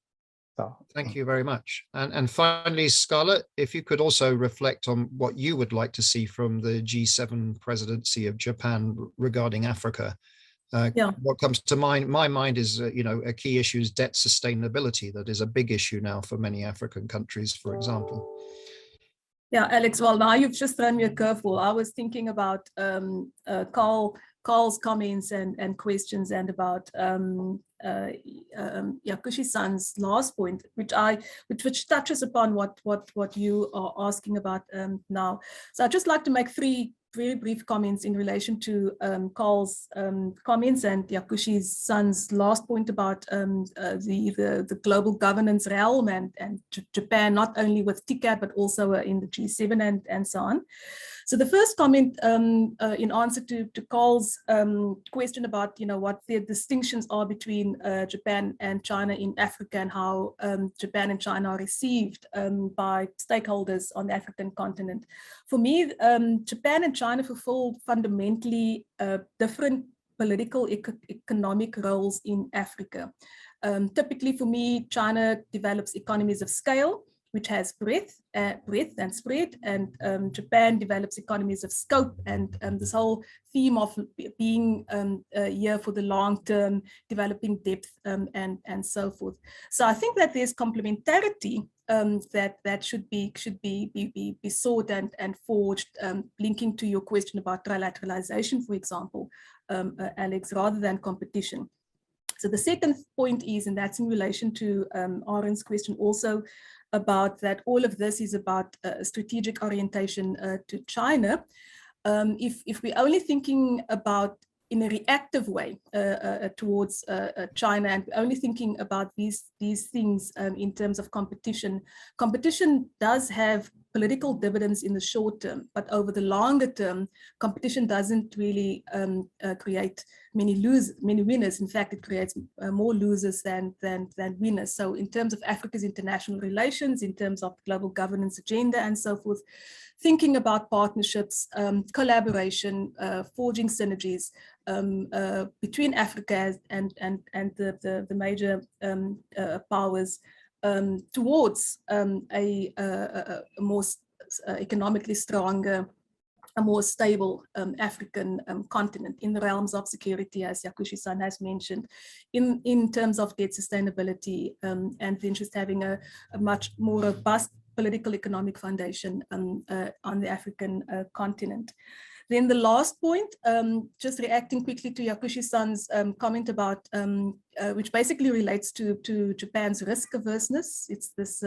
Thank you very much. And finally, Scarlett, if you could also reflect on what you would like to see from the G7 presidency of Japan regarding Africa. What comes to my mind is, a key issue is debt sustainability. That is a big issue now for many African countries, for example. Yeah, Alex, well, now you've just thrown me a curveball. I was thinking about Carl Carl's comments and questions, and about Yakushi-san's last point, which touches upon what you are asking about now. So I'd just like to make three very brief comments in relation to Carl's comments and Yakushi-san's last point about the global governance realm and Japan, not only with TICAD, but also in the G7 and so on. So the first comment in answer to Carl's question about what the distinctions are between Japan and China in Africa, and how Japan and China are received by stakeholders on the African continent. For me, Japan and China fulfill fundamentally different political economic roles in Africa. Typically for me, China develops economies of scale, which has breadth and spread, and Japan develops economies of scope, and this whole theme of being here for the long term, developing depth and so forth. So I think that there's complementarity that should be sought and forged, linking to your question about trilateralization, for example, Alex, rather than competition. So the second point is, and that's in relation to Aaron's question also, about that all of this is about strategic orientation to China. If we're only thinking about in a reactive way towards China, and only thinking about these things in terms of competition does have political dividends in the short term, but over the longer term, competition doesn't really create many winners. In fact, it creates more losers than winners. So in terms of Africa's international relations, in terms of global governance agenda and so forth, thinking about partnerships, collaboration, forging synergies between Africa and the major powers towards a more economically stronger, a more stable African continent in the realms of security, as Yakushi-san has mentioned, in terms of debt sustainability, and the interest having a much more robust political economic foundation on the African continent. Then the last point, just reacting quickly to Yakushi-san's comment about, which basically relates to Japan's risk averseness. It's this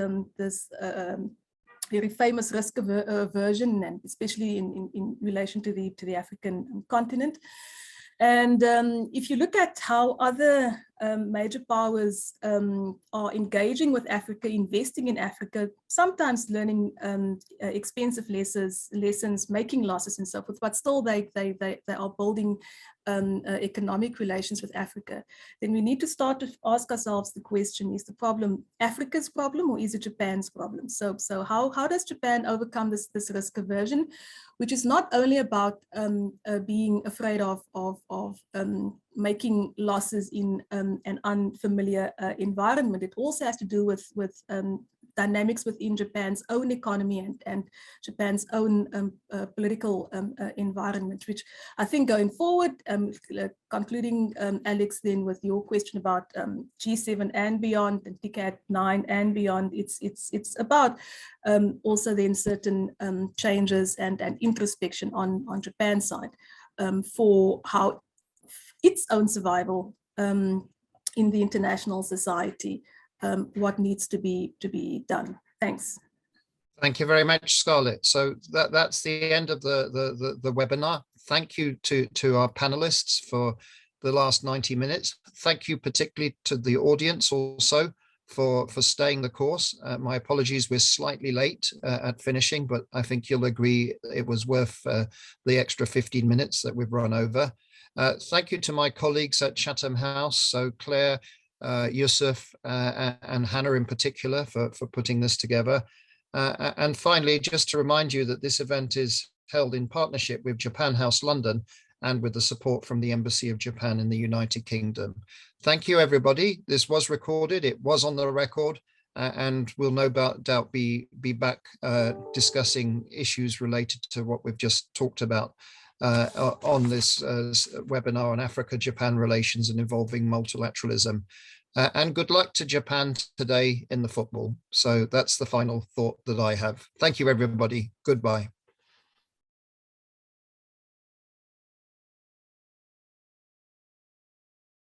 very famous risk aversion, and especially in relation to the African continent. And if you look at how other major powers are engaging with Africa, investing in Africa, sometimes learning expensive lessons, making losses and so forth, but still they are building economic relations with Africa, then we need to start to ask ourselves the question, is the problem Africa's problem or is it Japan's problem? So how does Japan overcome this risk aversion, which is not only about being afraid of making losses in an unfamiliar environment. It also has to do with dynamics within Japan's own economy and Japan's own political environment, which I think going forward, concluding Alex then with your question about G7 and beyond, and TICAD 9 and beyond, it's about also then certain changes and introspection on Japan's side for how its own survival in the international society, what needs to be done. Thanks. Thank you very much, Scarlett. So that's the end of the webinar. Thank you to our panelists for the last 90 minutes. Thank you particularly to the audience also for staying the course. My apologies, we're slightly late at finishing, but I think you'll agree it was worth the extra 15 minutes that we've run over. Thank you to my colleagues at Chatham House, so Claire, Yusuf, and Hannah in particular for putting this together. And finally, just to remind you that this event is held in partnership with Japan House London and with the support from the Embassy of Japan in the United Kingdom. Thank you, everybody. This was recorded, it was on the record, and we'll no doubt be back discussing issues related to what we've just talked about on this webinar on Africa-Japan relations and evolving multilateralism. And good luck to Japan today in the football. So that's the final thought that I have. Thank you, everybody. Goodbye.